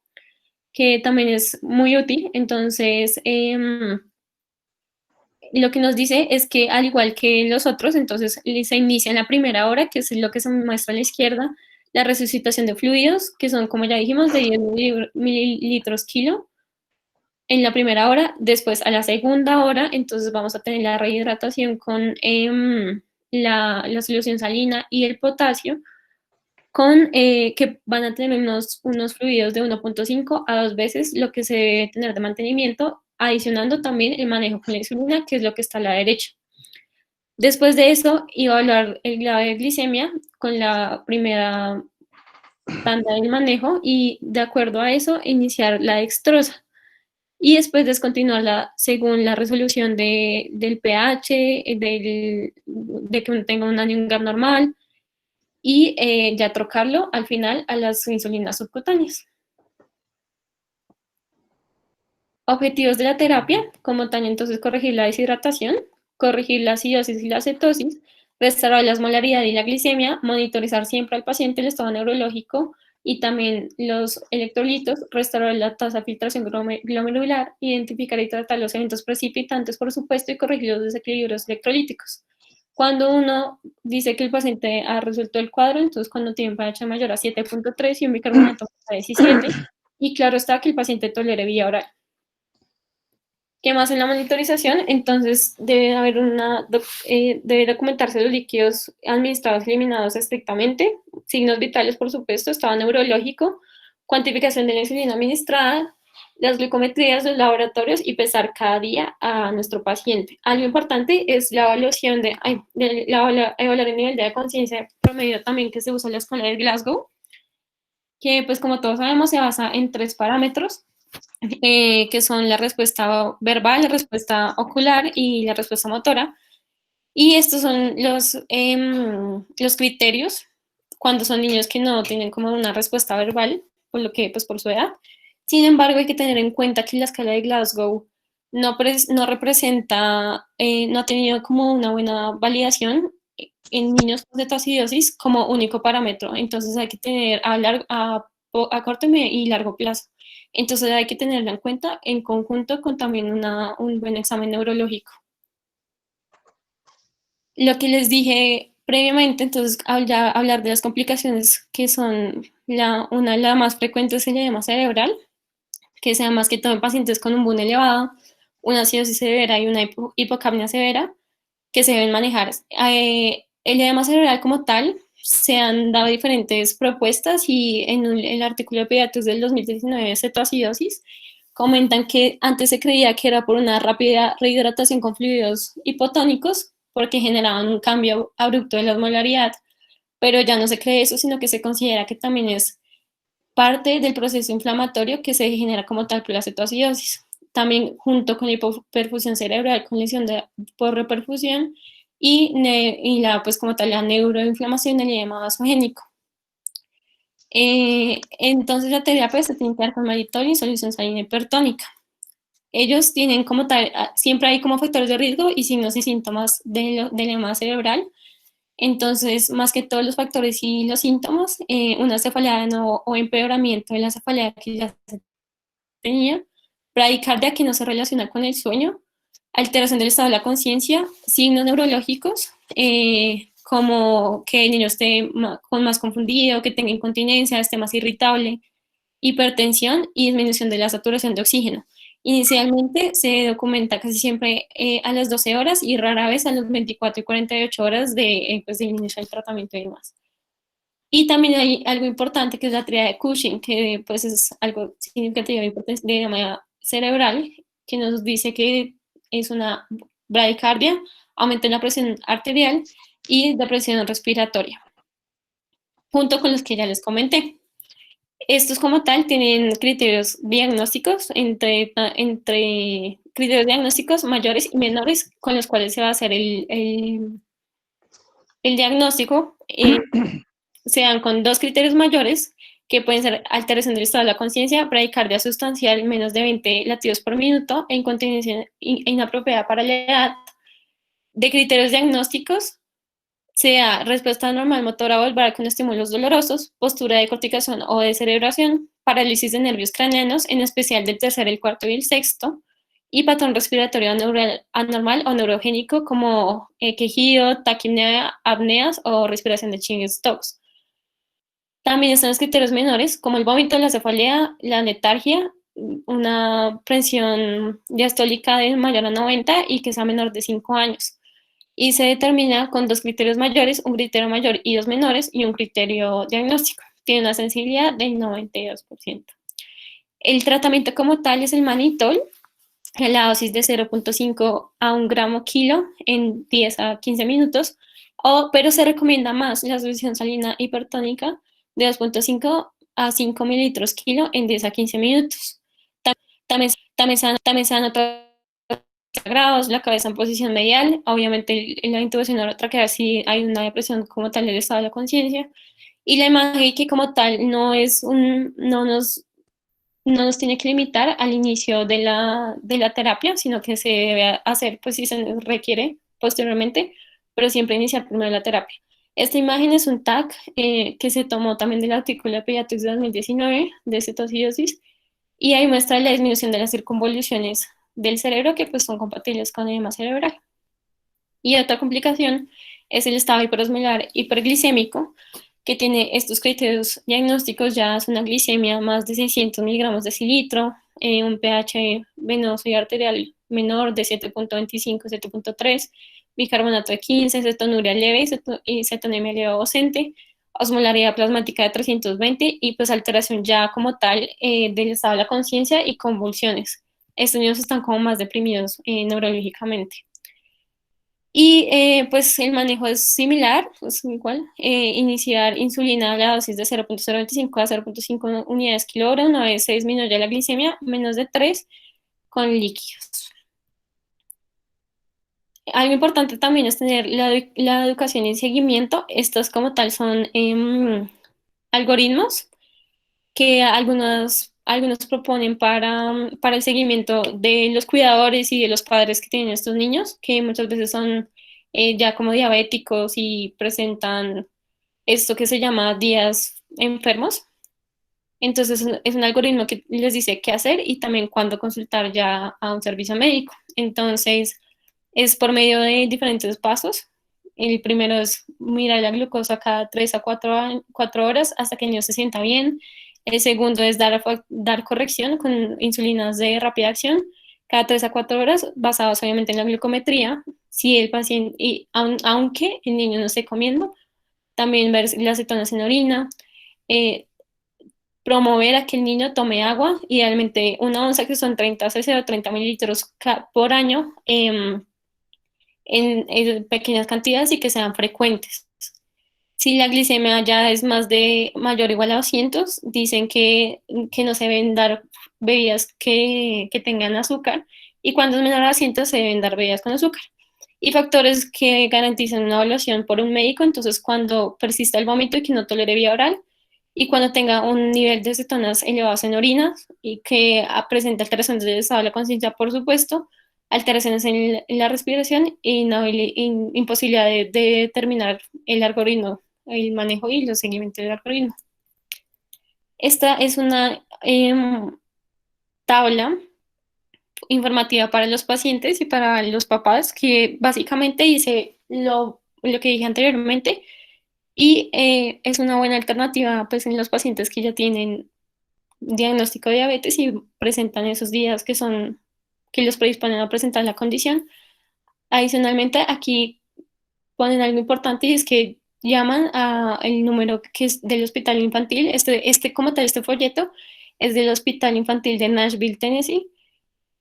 que también es muy útil. Entonces, lo que nos dice es que al igual que los otros, entonces se inicia en la primera hora, que es lo que se muestra a la izquierda, la resucitación de fluidos, que son, como ya dijimos, de 10 mililitros kilo en la primera hora. Después, a la segunda hora, entonces vamos a tener la rehidratación con la solución salina y el potasio, con que van a tener unos fluidos de 1.5 a 2 veces lo que se debe tener de mantenimiento, adicionando también el manejo con la insulina, que es lo que está a la derecha. Después de eso, iba a hablar el grado de glicemia con la primera tanda del manejo, y de acuerdo a eso, iniciar la dextrosa. Y después descontinuarla según la resolución del pH, de que tenga un anion normal, y ya trocarlo al final a las insulinas subcutáneas. Objetivos de la terapia, como tal, entonces corregir la deshidratación, corregir la acidosis y la cetosis, restaurar la osmolaridad y la glicemia, monitorizar siempre al paciente el estado neurológico y también los electrolitos, restaurar la tasa de filtración glomerular, identificar y tratar los eventos precipitantes, por supuesto, y corregir los desequilibrios electrolíticos. Cuando uno dice que el paciente ha resuelto el cuadro, entonces cuando tiene un pH mayor a 7.3 y un bicarbonato a 17, y claro está que el paciente tolere vía oral. ¿Qué más en la monitorización? Entonces debe haber debe documentarse los líquidos administrados y eliminados estrictamente, signos vitales, por supuesto, estado neurológico, cuantificación de la insulina administrada, las glucometrías de los laboratorios y pesar cada día a nuestro paciente. Algo importante es la evaluación evaluar el nivel de conciencia promedio también que se usa en la escala de Glasgow, que pues como todos sabemos se basa en 3 parámetros, que son la respuesta verbal, la respuesta ocular y la respuesta motora. Y estos son los criterios cuando son niños que no tienen como una respuesta verbal, por lo que, pues por su edad. Sin embargo, hay que tener en cuenta que la escala de Glasgow no representa, no ha tenido como una buena validación en niños con cetoacidosis como único parámetro. Entonces hay que tener a corto y largo plazo. Entonces hay que tenerlo en cuenta en conjunto con también un buen examen neurológico. Lo que les dije previamente, entonces hablar de las complicaciones que son una de las más frecuentes es el edema cerebral, que sea más que todo en pacientes con un BUN elevado, una acidosis severa y una hipocapnia severa, que se deben manejar. El edema cerebral como tal, se han dado diferentes propuestas y en el artículo de Pediatrics del 2019 de cetoacidosis, comentan que antes se creía que era por una rápida rehidratación con fluidos hipotónicos, porque generaban un cambio abrupto de la osmolaridad, pero ya no se cree eso, sino que se considera que también es parte del proceso inflamatorio que se genera como tal por la cetoacidosis. También junto con la hipoperfusión cerebral con lesión por reperfusión y pues como tal la neuroinflamación del edema vasogénico. Entonces la terapia se tiene que dar con malitol y solución salina hipertónica. Ellos tienen como tal, siempre hay como factores de riesgo y signos y síntomas del edema cerebral. Entonces, más que todos los factores y los síntomas, una cefalea o empeoramiento de la cefalea que ya se tenía, bradicardia que no se relaciona con el sueño, alteración del estado de la conciencia, signos neurológicos, como que el niño esté más confundido, que tenga incontinencia, esté más irritable, hipertensión y disminución de la saturación de oxígeno. Inicialmente se documenta casi siempre a las 12 horas y rara vez a las 24 y 48 horas de inicio del tratamiento y demás. Y también hay algo importante que es la tríada de Cushing, que pues es algo significativo de edema cerebral, que nos dice que es una bradicardia, aumento en la presión arterial y depresión respiratoria, junto con los que ya les comenté. Estos como tal tienen criterios diagnósticos entre criterios diagnósticos mayores y menores con los cuales se va a hacer el diagnóstico. Se dan con 2 criterios mayores que pueden ser alteración del estado de la conciencia, bradicardia sustancial menos de 20 latidos por minuto e incontinencia inapropiada para la edad. De criterios diagnósticos sea respuesta normal motora vulvar con estímulos dolorosos, postura de corticación o de cerebración, parálisis de nervios craneanos, en especial del tercer, el cuarto y el sexto, y patrón respiratorio anormal o neurogénico como quejido, taquipnea, apneas o respiración de Ching-Stokes. También están los criterios menores como el vómito, la cefalea, la letargia, una presión diastólica de mayor a 90 y que sea menor de 5 años. Y se determina con 2 criterios mayores, un criterio mayor y 2 menores, y un criterio diagnóstico. Tiene una sensibilidad del 92%. El tratamiento como tal es el manitol, la dosis de 0.5 a 1 gramo kilo en 10 a 15 minutos, pero se recomienda más la solución salina hipertónica de 2.5 a 5 mililitros kilo en 10 a 15 minutos. También se anota grados, la cabeza en posición medial, obviamente la intubación orotraqueal si hay una depresión como tal del estado de la conciencia, y la imagen que como tal no nos tiene que limitar al inicio de la terapia, sino que se debe hacer, pues si se requiere posteriormente, pero siempre iniciar primero la terapia. Esta imagen es un TAC que se tomó también del artículo de Pediatrics de 2019 de cetoacidosis, y ahí muestra la disminución de las circunvoluciones del cerebro que pues son compatibles con edema cerebral. Y otra complicación es el estado hiperosmolar hiperglicémico, que tiene estos criterios diagnósticos. Ya es una glicemia más de 600 miligramos de decilitro, un pH venoso y arterial menor de 7.25, 7.3, bicarbonato de 15, cetonuria leve y cetonemia leve ausente, osmolaridad plasmática de 320 y pues alteración ya como tal del estado de la conciencia y convulsiones. Estos niños están como más deprimidos neurológicamente. Y pues el manejo es similar, pues igual, iniciar insulina a la dosis de 0.025 a 0.5 unidades kilogramo, una vez se disminuye la glicemia, menos de 3 con líquidos. Algo importante también es tener la educación y seguimiento. Estos como tal son algoritmos que algunos proponen para el seguimiento de los cuidadores y de los padres que tienen estos niños, que muchas veces son ya como diabéticos y presentan esto que se llama días enfermos. Entonces es un algoritmo que les dice qué hacer y también cuándo consultar ya a un servicio médico. Entonces es por medio de diferentes pasos. El primero es mirar la glucosa cada 3 a 4 horas hasta que el niño se sienta bien. El segundo es dar corrección con insulinas de rápida acción cada 3 a 4 horas, basadas obviamente en la glucometría. Si el paciente, aunque el niño no esté comiendo, también ver las cetonas en orina. Eh, Promover a que el niño tome agua, idealmente una onza, que son 30 cc o 30 mililitros por año, en pequeñas cantidades y que sean frecuentes. Si la glicemia ya es mayor o igual a 200, dicen que no se deben dar bebidas que tengan azúcar, y cuando es menor a 200 se deben dar bebidas con azúcar. Y factores que garantizan una evaluación por un médico, entonces cuando persista el vómito y que no tolere vía oral, y cuando tenga un nivel de cetonas elevados en orinas y que presente alteraciones del estado de la conciencia, por supuesto, alteraciones en la respiración y imposibilidad de determinar el algoritmo, el manejo y los seguimientos del algoritmo. Esta es una tabla informativa para los pacientes y para los papás que básicamente dice lo que dije anteriormente, y es una buena alternativa pues en los pacientes que ya tienen diagnóstico de diabetes y presentan esos días que los predisponen a presentar la condición. Adicionalmente, aquí ponen algo importante, y es que llaman a el número que es del hospital infantil. Como tal, este folleto es del Hospital Infantil de Nashville, Tennessee,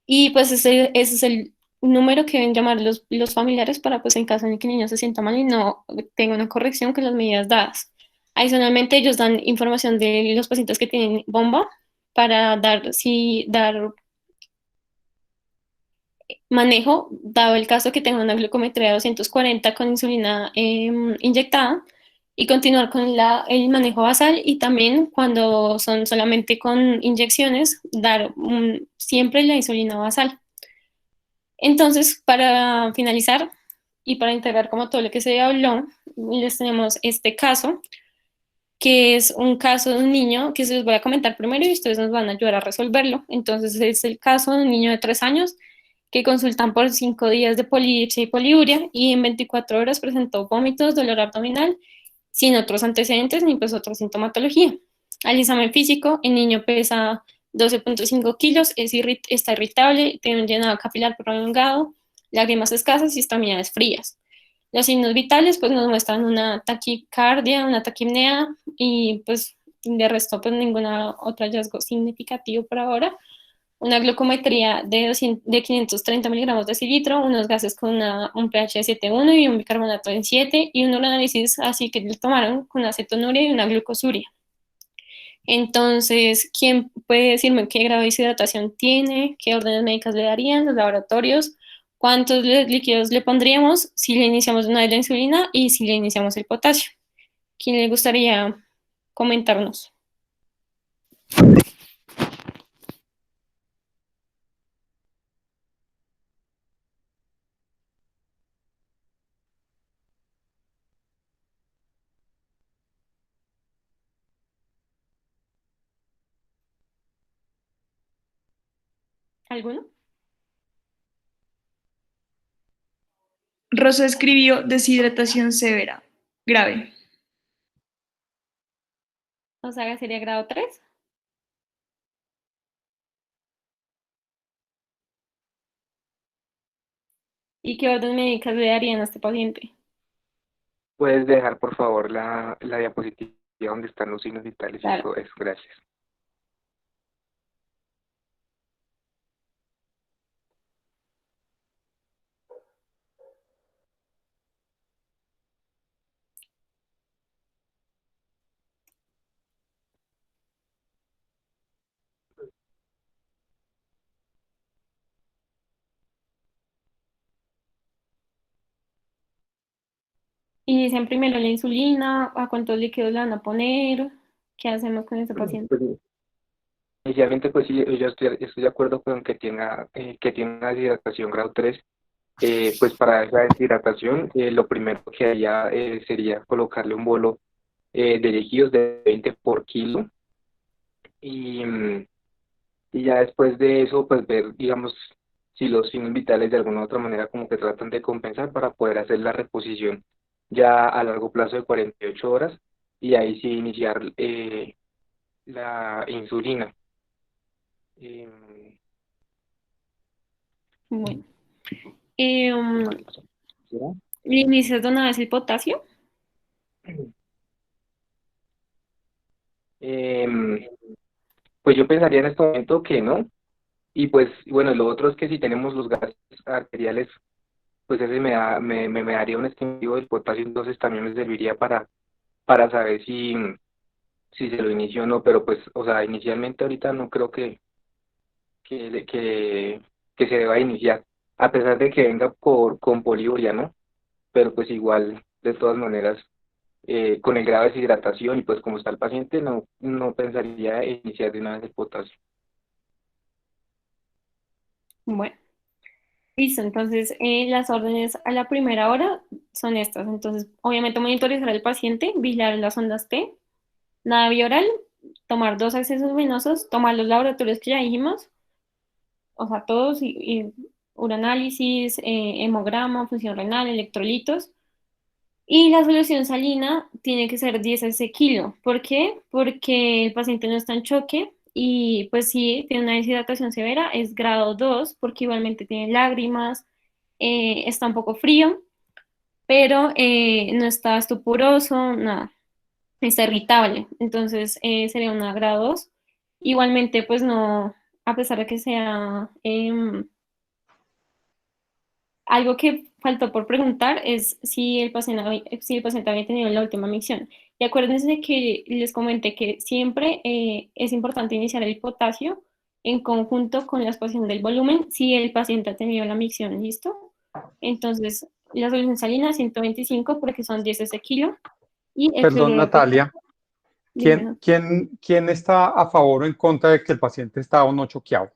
y pues ese es el número que deben llamar los familiares para, pues en caso de que el niño se sienta mal y no tenga una corrección con las medidas dadas. Adicionalmente, ellos dan información de los pacientes que tienen bomba para dar manejo, dado el caso que tenga una glucometría de 240 con insulina inyectada, y continuar con el manejo basal, y también cuando son solamente con inyecciones, dar siempre la insulina basal. Entonces, para finalizar y para integrar como todo lo que se habló, les tenemos este caso, que es un caso de un niño que se los voy a comentar primero y ustedes nos van a ayudar a resolverlo. Entonces, es el caso de un niño de 3 años que consultan por 5 días de polidipsia y poliuria, y en 24 horas presentó vómitos, dolor abdominal, sin otros antecedentes ni pues otra sintomatología. Al examen físico, el niño pesa 12.5 kilos, está irritable, tiene un llenado capilar prolongado, lágrimas escasas y extremidades frías. Los signos vitales pues nos muestran una taquicardia, una taquipnea, y pues de resto pues ninguna otro hallazgo significativo por ahora. Una glucometría de 530 miligramos de cilitro, unos gases con un pH de 7,1 y un bicarbonato en 7, y un análisis así que le tomaron con una cetonuria y una glucosuria. Entonces, ¿quién puede decirme qué grado de deshidratación tiene? ¿Qué órdenes médicas le darían? Los laboratorios. ¿Cuántos líquidos le pondríamos si le iniciamos una de la insulina y si le iniciamos el potasio? ¿Quién le gustaría comentarnos? ¿Alguno? Rosa escribió deshidratación severa, grave. O sea, sería grado 3. ¿Y qué orden médicas le darían a este paciente? Puedes dejar, por favor, la diapositiva donde están los signos vitales y Claro. todo eso. Gracias. Inician primero la insulina, ¿a cuántos líquidos le van a poner? ¿Qué hacemos con ese paciente? Pues, inicialmente, pues sí, yo estoy de acuerdo con que tiene una deshidratación grado 3. Pues para esa deshidratación, lo primero que haría sería colocarle un bolo de líquidos de 20 por kilo y, y ya después de eso, pues ver, digamos, si los signos vitales de alguna u otra manera como que tratan de compensar para poder hacer la reposición ya a largo plazo de 48 horas y ahí sí iniciar la insulina. Em, Bueno. ¿Será? ¿Le inicias de una vez el potasio? Em, pues yo pensaría en este momento que no. Y pues, bueno, lo otro es que si tenemos los gases arteriales, pues ese me daría un estimativo del potasio, entonces también me serviría para saber si se lo inició o no, pero pues, o sea, inicialmente ahorita no creo que, que, que se deba iniciar, a pesar de que venga con poliuria, ¿no? Pero pues igual, de todas maneras, con el grado de deshidratación y pues como está el paciente, no pensaría en iniciar de una vez el potasio. Bueno, listo. Entonces, las órdenes a la primera hora son estas. Entonces, obviamente monitorizar al paciente, vigilar las ondas T, nada bioral, tomar 2 accesos venosos, tomar los laboratorios que ya dijimos, o sea, todos, y uranálisis, hemograma, función renal, electrolitos. Y la solución salina tiene que ser 10 ese kilo. ¿Por qué? Porque el paciente no está en choque y pues sí, tiene una deshidratación severa, es grado 2 porque igualmente tiene lágrimas, está un poco frío, pero no está estupuroso, nada, está irritable. Entonces sería una grado 2. Igualmente, pues no, a pesar de que sea algo que faltó por preguntar es si el paciente había tenido la última micción. Y acuérdense de que les comenté que siempre es importante iniciar el potasio en conjunto con la exposición del volumen si el paciente ha tenido la micción, ¿listo? Entonces, la solución salina 125 porque son 10 ese kilo y el Perdón, cloruro de potasio, Natalia, dime, ¿no? ¿quién está a favor o en contra de que el paciente está o no choqueado?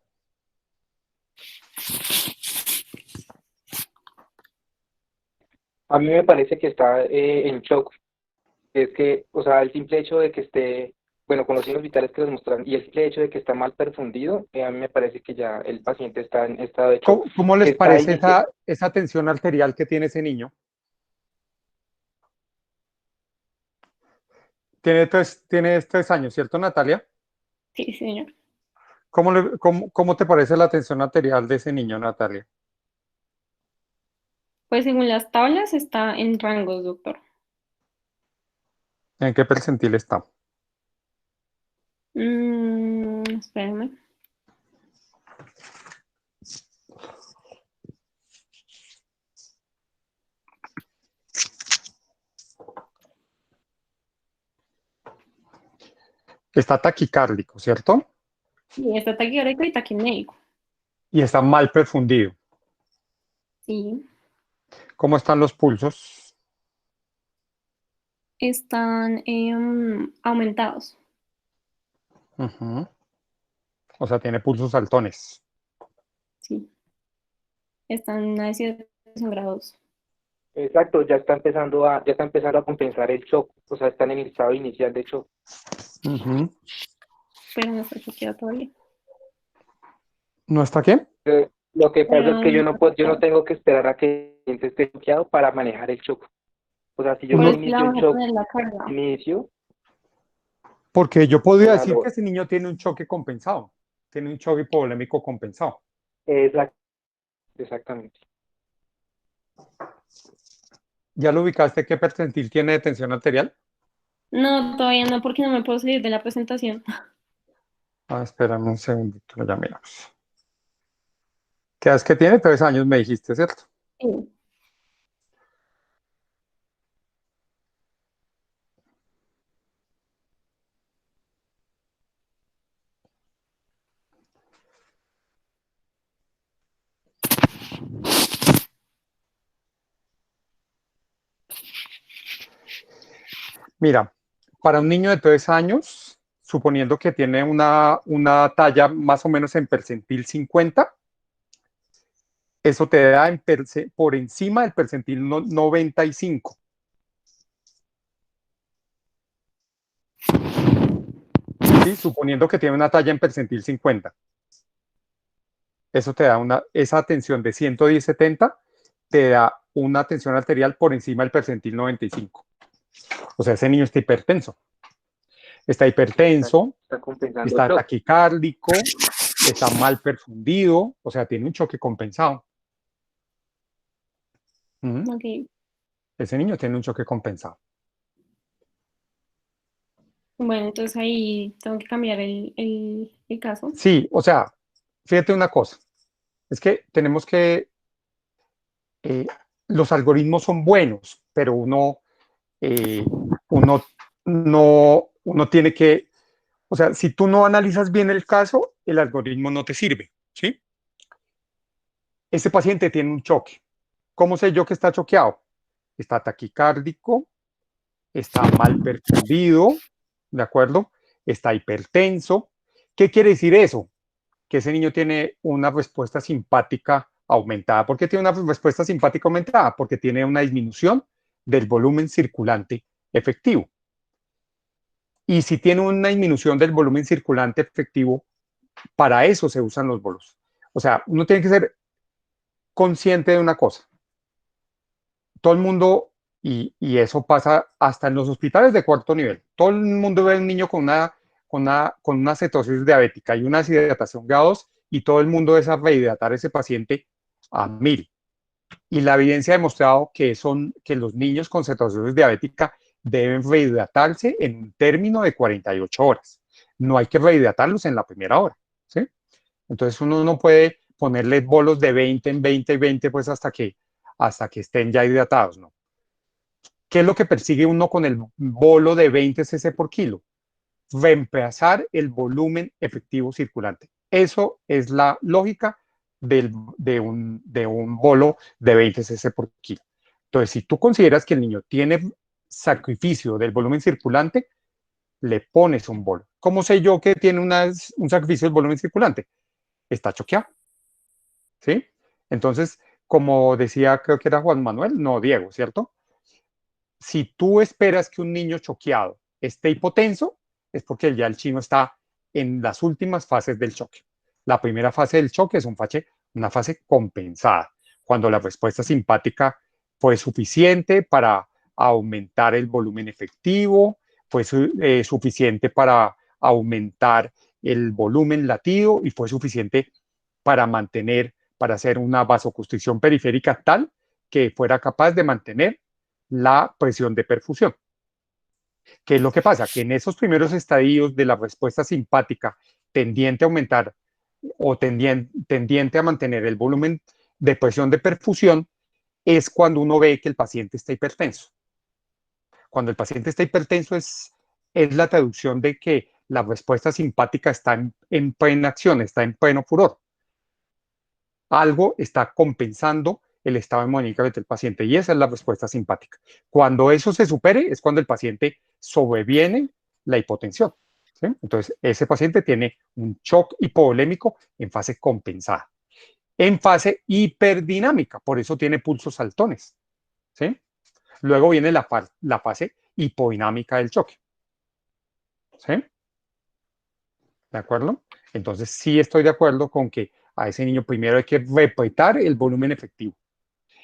A mí me parece que está en shock. Es que, o sea, el simple hecho de que esté, bueno, con los signos vitales que les mostraron, y el simple hecho de que está mal perfundido, a mí me parece que ya el paciente está en estado de shock, ¿Cómo que les está parece ahí. esa tensión arterial que tiene ese niño? Tiene 3 años, ¿cierto, Natalia? Sí, señor. ¿Cómo te parece la tensión arterial de ese niño, Natalia? Pues según las tablas está en rangos, doctor. ¿En qué percentil está? Espérame. Está taquicárdico, ¿cierto? Sí, está taquicárdico y taquimédico. Y está mal perfundido. Sí, ¿Cómo están los pulsos? están aumentados. Ujú. O sea, tiene pulsos altones. Sí, están en una deshidratación grado 2. Exacto, ya está empezando a compensar el shock, o sea, están en el estado inicial de shock. Pero no está choqueado todavía. ¿No está qué? Lo que pasa es pero que yo no tengo que esperar a que el paciente esté choqueado para manejar el shock. O sea, si yo por no Uno, eso le inicio el vamos a shock poner la carga. inicio, porque yo o podría sea, decir que ese niño tiene un choque compensado, tiene un choque hipovolémico compensado. exact- exactamente. ¿Ya lo ubicaste qué percentil tiene de tensión arterial? No, todavía no, porque no me puedo salir de la presentación. Ah, espérame un segundito, ya miramos. ¿Qué es que tiene? 3 años, me dijiste, ¿cierto? Sí. Mira, para un niño de 3 años, suponiendo que tiene una talla más o menos en percentil 50, eso te da por encima del percentil 95. ¿Sí? Suponiendo que tiene una talla en percentil 50. Eso te da esa tensión de 110/70, te da una tensión arterial por encima del percentil 95. O sea, ese niño está hipertenso. Está Está, hipertenso, está compensando el está shock. taquicárdico, está mal perfundido, o sea, tiene un choque compensado. Ok. Ese niño tiene un choque compensado. Bueno, entonces ahí tengo que cambiar el caso. Sí, o sea, fíjate una cosa, es que tenemos que, eh, los algoritmos son buenos, pero eh, uno, uno tiene que, o sea, si tú no analizas bien el caso, el algoritmo no te sirve, ¿sí? Ese paciente tiene un choque. ¿Cómo sé yo que está choqueado? Está taquicárdico, está mal perfundido, ¿de acuerdo? Está hipertenso. ¿Qué quiere decir eso? Que ese niño tiene una respuesta simpática aumentada. ¿Por qué tiene una respuesta simpática aumentada? Porque tiene una disminución del volumen circulante efectivo. Y si tiene una disminución del volumen circulante efectivo, para eso se usan los bolos. O sea, uno tiene que ser consciente de una cosa. Todo el mundo, y eso pasa hasta en los hospitales de cuarto nivel, todo el mundo ve a un niño con una cetosis diabética y una deshidratación grado 2 y todo el mundo desea rehidratar a ese paciente a 1000. Y la evidencia ha demostrado que los niños con cetosis diabética deben rehidratarse en un término de 48 horas. No hay que rehidratarlos en la primera hora, ¿sí? Entonces uno no puede ponerles bolos de 20 en 20 y 20 pues hasta que estén ya hidratados, ¿no? ¿Qué es lo que persigue uno con el bolo de 20 cc por kilo? Reemplazar el volumen efectivo circulante. Eso es la lógica de un bolo de 20 cc por kilo. Entonces, si tú consideras que el niño tiene sacrificio del volumen circulante, le pones un bolo. ¿Cómo sé yo que tiene un sacrificio del volumen circulante? Está choqueado, ¿sí? Entonces, como decía, creo que era Juan Manuel, no Diego, ¿cierto? Si tú esperas que un niño choqueado esté hipotenso, es porque ya el chino está en las últimas fases del choque. La primera fase del choque es una fase compensada, cuando la respuesta simpática fue suficiente para aumentar el volumen efectivo, fue suficiente para aumentar el volumen latido y fue suficiente para hacer una vasoconstricción periférica tal que fuera capaz de mantener la presión de perfusión. ¿Qué es lo que pasa? Que en esos primeros estadios de la respuesta simpática tendiente a aumentar o tendiente a mantener el volumen de presión de perfusión, es cuando uno ve que el paciente está hipertenso. Cuando el paciente está hipertenso es la traducción de que la respuesta simpática está en plena acción, está en pleno furor. Algo está compensando el estado hemodinámico del paciente y esa es la respuesta simpática. Cuando eso se supere es cuando el paciente sobreviene la hipotensión, ¿sí? Entonces, ese paciente tiene un shock hipovolémico en fase compensada. En fase hiperdinámica, por eso tiene pulsos saltones, ¿sí? Luego viene la fase hipodinámica del choque, ¿sí? ¿De acuerdo? Entonces, sí estoy de acuerdo con que a ese niño primero hay que respetar el volumen efectivo.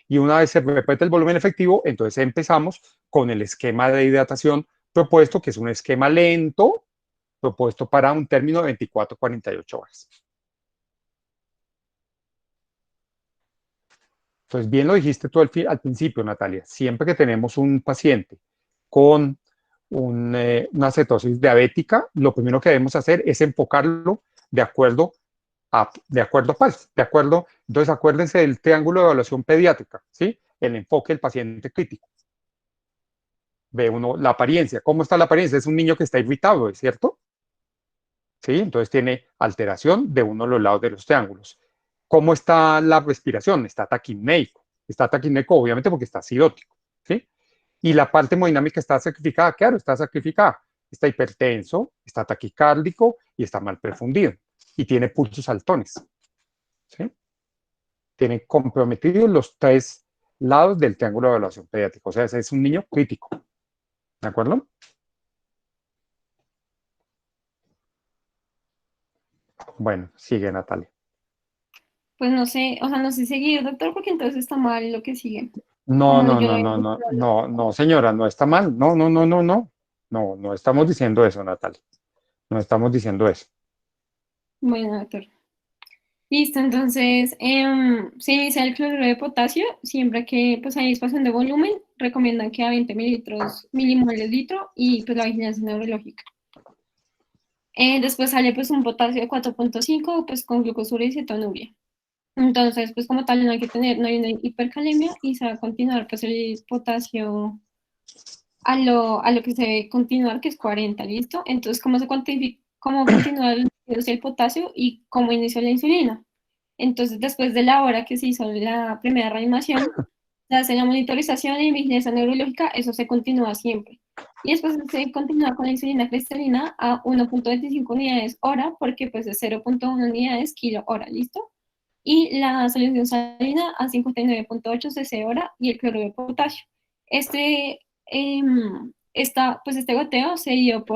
Y una vez se respeta el volumen efectivo, entonces empezamos con el esquema de hidratación propuesto, que es un esquema lento, propuesto para un término de 24 a 48 horas. Entonces, bien lo dijiste tú al principio, Natalia, siempre que tenemos un paciente con una cetosis diabética, lo primero que debemos hacer es enfocarlo de acuerdo entonces acuérdense del triángulo de evaluación pediátrica, ¿sí? El enfoque del paciente crítico. Ve uno la apariencia. ¿Cómo está la apariencia? Es un niño que está irritado, ¿es cierto? ¿Sí? Entonces tiene alteración de uno de los lados de los triángulos. ¿Cómo está la respiración? Está taquipneico. Está taquipneico obviamente porque está acidótico, ¿sí? Y la parte hemodinámica está sacrificada, claro, está sacrificada. Está hipertenso, está taquicárdico y está mal perfundido. Y tiene pulsos altones, ¿sí? Tiene comprometidos los 3 lados del triángulo de evaluación pediátrica. O sea, ese es un niño crítico. ¿De acuerdo? Bueno, sigue Natalia. Pues no sé, o sea, no sé seguir, doctor, porque entonces está mal lo que sigue. No, Como no, yo no, lo no, he no, no, no, señora, no está mal. No, no, no, no, no. No, no estamos diciendo eso, Natalia. No estamos diciendo eso. Bueno, doctor. Listo, entonces se inicia el cloruro de potasio, siempre que pues hay expansión de volumen, recomiendan que a 20 milimoles litro y pues la vigilancia neurológica. Después sale pues un potasio de 4.5 pues con glucosura y cetonuria. Entonces pues como tal no hay que tener, no hay una hipercalemia y se va a continuar pues el potasio a lo que se debe continuar, que es 40, ¿listo? Entonces, ¿cómo se cuantifica, cómo continúa el potasio y cómo inició la insulina? Entonces, después de la hora que se hizo la primera reanimación, se hace la monitorización y vigilancia neurológica, eso se continúa siempre. Y después se continúa con la insulina cristalina a 1.25 unidades hora, porque pues es 0.1 unidades kilo hora, ¿listo? Y la solución salina a 59.8 cc hora y el cloruro de potasio. Pues este goteo se dio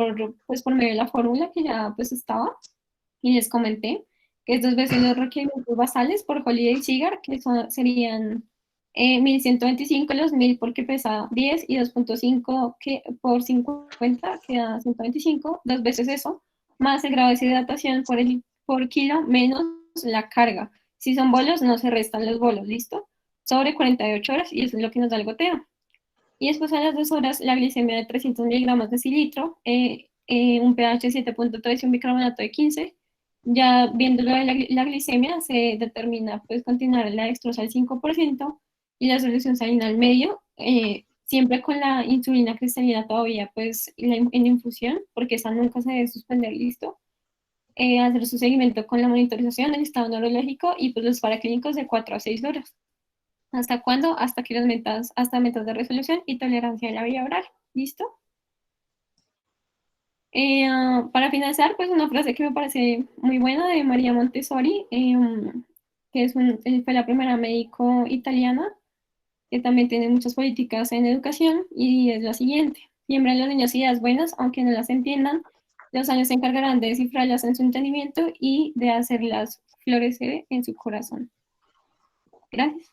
pues por medio de la fórmula que ya pues estaba y les comenté, que es 2 veces los requerimientos basales por Holiday Cigar, que serían 1125 los 1000 porque pesa 10 y 2.5 que por 50 queda 125, 2 veces eso, más el grado de deshidratación por kilo menos la carga. Si son bolos, no se restan los bolos, ¿listo? Sobre 48 horas y eso es lo que nos da el goteo. Y después a las 2 horas la glicemia de 300 miligramos de cilitro, un pH de 7.3 y un bicarbonato de 15. Ya viendo lo de la glicemia se determina pues continuar la dextrosa al 5% y la solución salina al medio, siempre con la insulina cristalina todavía pues en infusión, porque esa nunca se debe suspender, listo. Hacer su seguimiento con la monitorización del estado neurológico y pues los paraclínicos de 4 a 6 horas. ¿Hasta cuándo? Hasta que hasta metas de resolución y tolerancia a la vía oral. ¿Listo? Para finalizar, pues una frase que me parece muy buena de María Montessori, que fue la primera médico italiana, que también tiene muchas políticas en educación, y es la siguiente: siembra en los niños ideas buenas, aunque no las entiendan, los años se encargarán de descifrarlas en su entendimiento y de hacerlas florecer en su corazón. Gracias.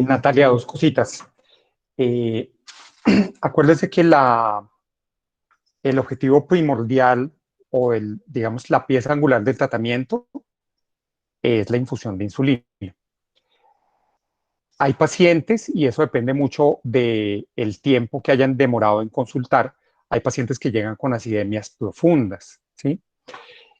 Natalia, 2 cositas. Acuérdense que el objetivo primordial o digamos, la pieza angular del tratamiento es la infusión de insulina. Hay pacientes, y eso depende mucho del tiempo que hayan demorado en consultar, hay pacientes que llegan con acidemias profundas, ¿sí?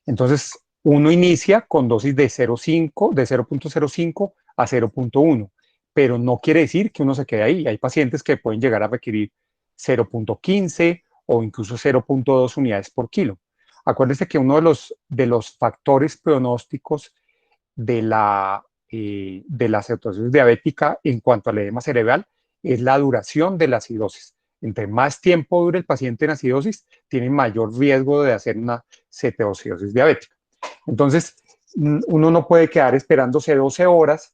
Entonces, uno inicia con dosis de 0.05 a 0.1, pero no quiere decir que uno se quede ahí. Hay pacientes que pueden llegar a requerir 0.15 o incluso 0.2 unidades por kilo. Acuérdense que uno de los factores pronósticos de la cetosis diabética en cuanto al edema cerebral es la duración de la acidosis. Entre más tiempo dure el paciente en acidosis, tiene mayor riesgo de hacer una cetosis diabética. Entonces, uno no puede quedar esperándose 12 horas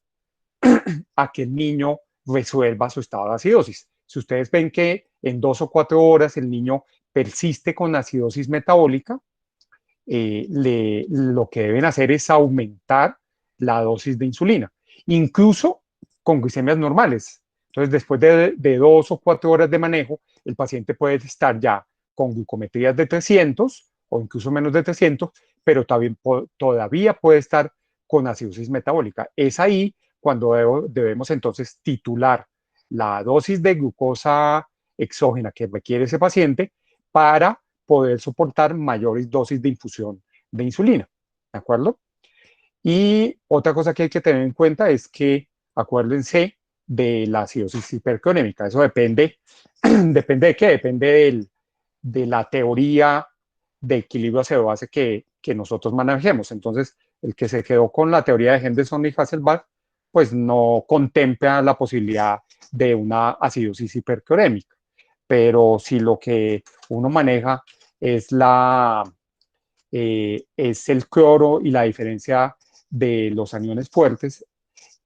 a que el niño resuelva su estado de acidosis. Si ustedes ven que en 2 o 4 horas el niño persiste con acidosis metabólica, lo que deben hacer es aumentar la dosis de insulina, incluso con glicemias normales. Entonces, después de 2 o 4 horas de manejo, el paciente puede estar ya con glucometrías de 300 o incluso menos de 300, pero todavía puede estar con acidosis metabólica. Es ahí cuando debemos entonces titular la dosis de glucosa exógena que requiere ese paciente para poder soportar mayores dosis de infusión de insulina. ¿De acuerdo? Y otra cosa que hay que tener en cuenta es que, acuérdense de la acidosis hipercalémica. Eso depende, ¿depende de qué? Depende de la teoría de equilibrio ácido-base que nosotros manejemos. Entonces, el que se quedó con la teoría de Henderson y Hasselbalch, pues no contempla la posibilidad de una acidosis hipercalémica. Pero si lo que uno maneja es es el cloro y la diferencia de los aniones fuertes,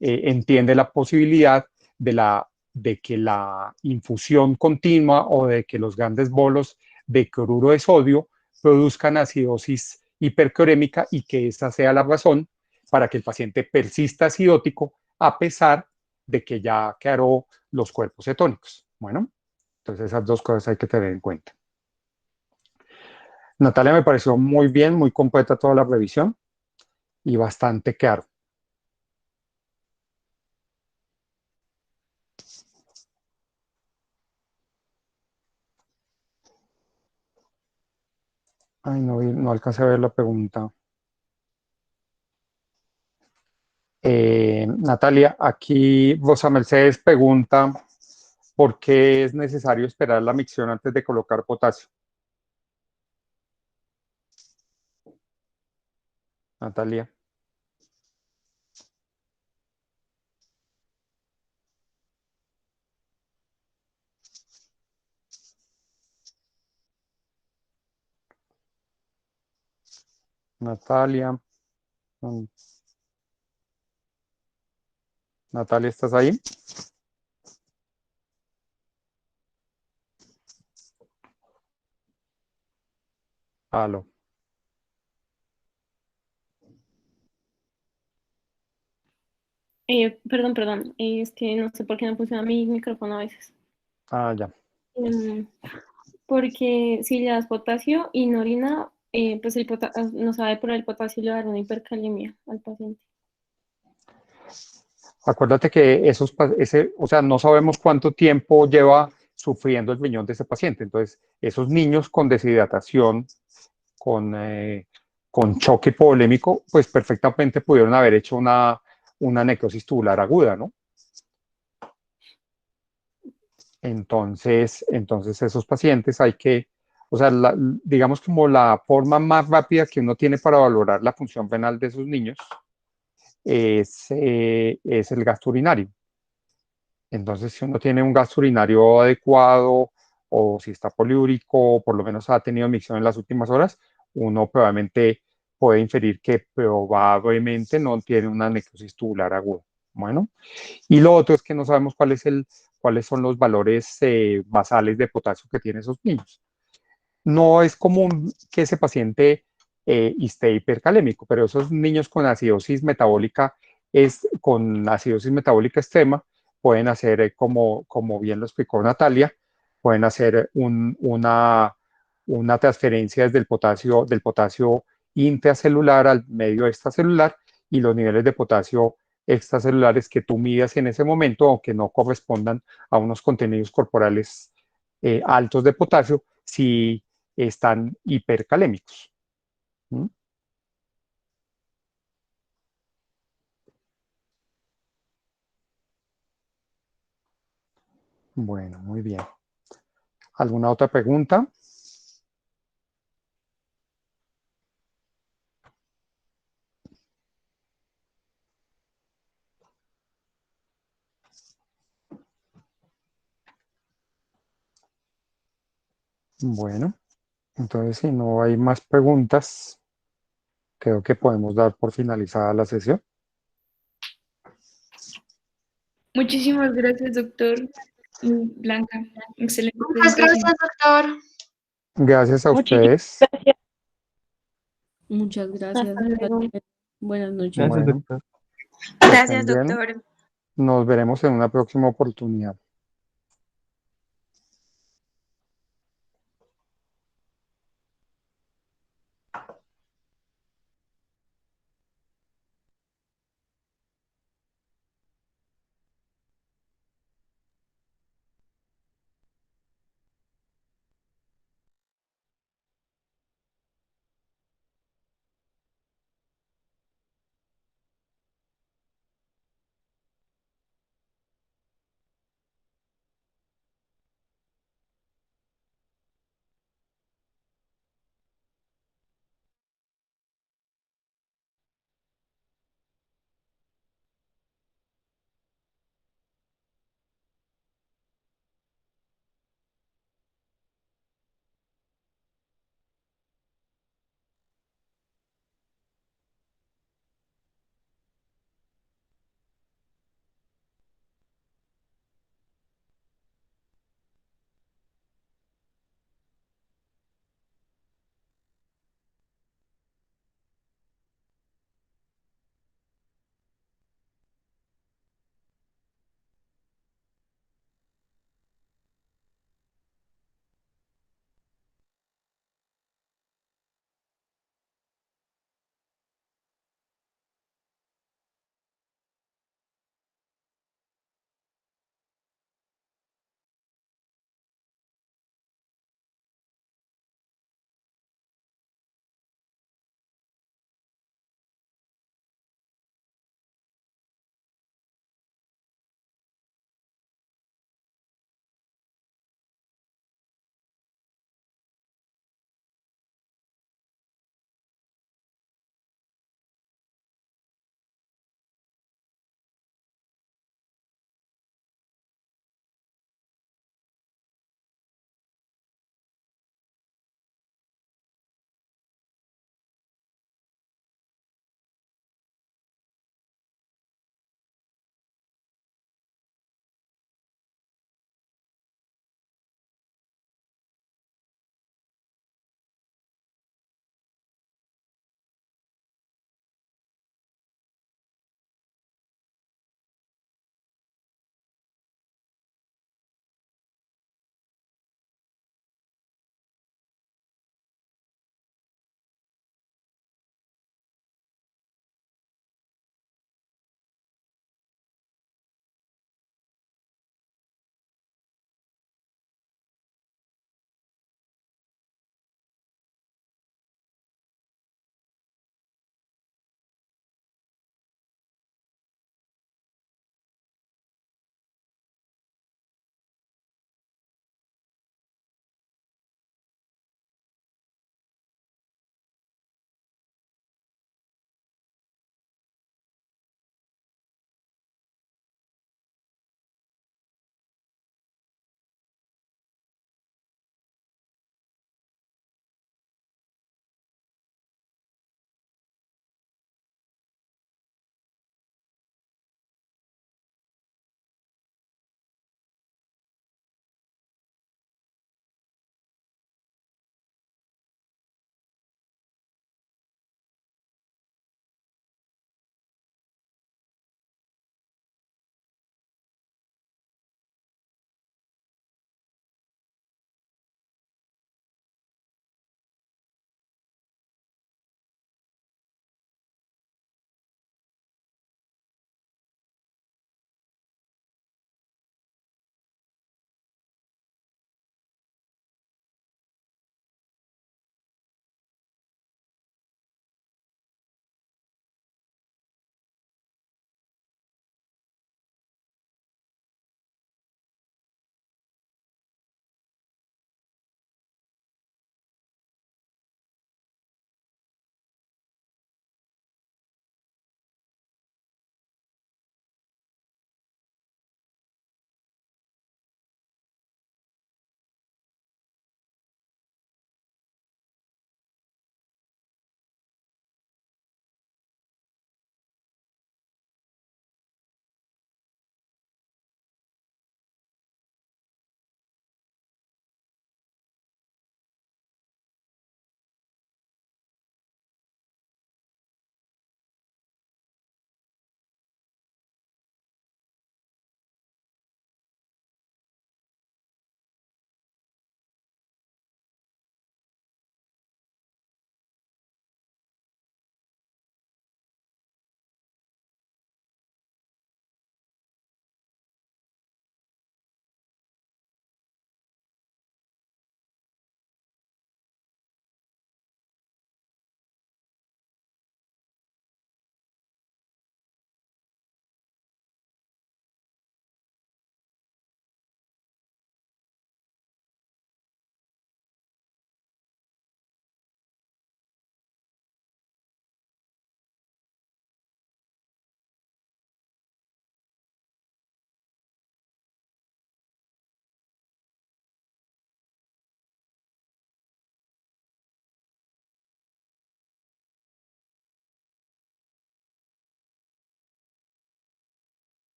entiende la posibilidad de que la infusión continua o de que los grandes bolos de cloruro de sodio produzcan acidosis hiperclorémica y que esa sea la razón para que el paciente persista acidótico a pesar de que ya quedaron los cuerpos cetónicos. Bueno, entonces esas dos cosas hay que tener en cuenta. Natalia, me pareció muy bien, muy completa toda la revisión y bastante claro. Ay, no alcancé a ver la pregunta. Natalia, aquí Rosa Mercedes pregunta ¿por qué es necesario esperar la micción antes de colocar potasio? Natalia. Natalia. Natalia, ¿estás ahí? Aló. Perdón, es que no sé por qué no funciona mi micrófono a veces. Ah, ya. Porque si le das potasio y no orina, pues no sabe por el potasio le va a dar una hipercalemia al paciente. Acuérdate que o sea, no sabemos cuánto tiempo lleva sufriendo el riñón de ese paciente. Entonces, esos niños con deshidratación, con choque hipovolémico, pues perfectamente pudieron haber hecho una necrosis tubular aguda, ¿no? Entonces esos pacientes hay que, o sea, digamos como la forma más rápida que uno tiene para valorar la función renal de esos niños es el gasto urinario. Entonces, si uno tiene un gasto urinario adecuado o si está poliúrico o por lo menos ha tenido micción en las últimas horas, uno probablemente puede inferir que probablemente no tiene una necrosis tubular aguda. Bueno, y lo otro es que no sabemos cuáles son los valores basales de potasio que tienen esos niños. No es común que ese paciente esté hipercalémico, pero esos niños con acidosis metabólica extrema pueden hacer, como bien lo explicó Natalia, pueden hacer una transferencia desde del potasio intracelular al medio extracelular y los niveles de potasio extracelulares que tú midas en ese momento, aunque no correspondan a unos contenidos corporales altos de potasio, si están hipercalémicos. ¿Mm? Bueno, muy bien. ¿Alguna otra pregunta? Bueno, entonces si no hay más preguntas, creo que podemos dar por finalizada la sesión. Muchísimas gracias, doctor Blanca. Excelente Muchas presentación. gracias, doctor. Gracias a Muchísimas ustedes. gracias. Muchas gracias. Hasta luego. Buenas noches. Gracias, Bueno, doctor. que Gracias, estén bien. doctor. Nos veremos en una próxima oportunidad.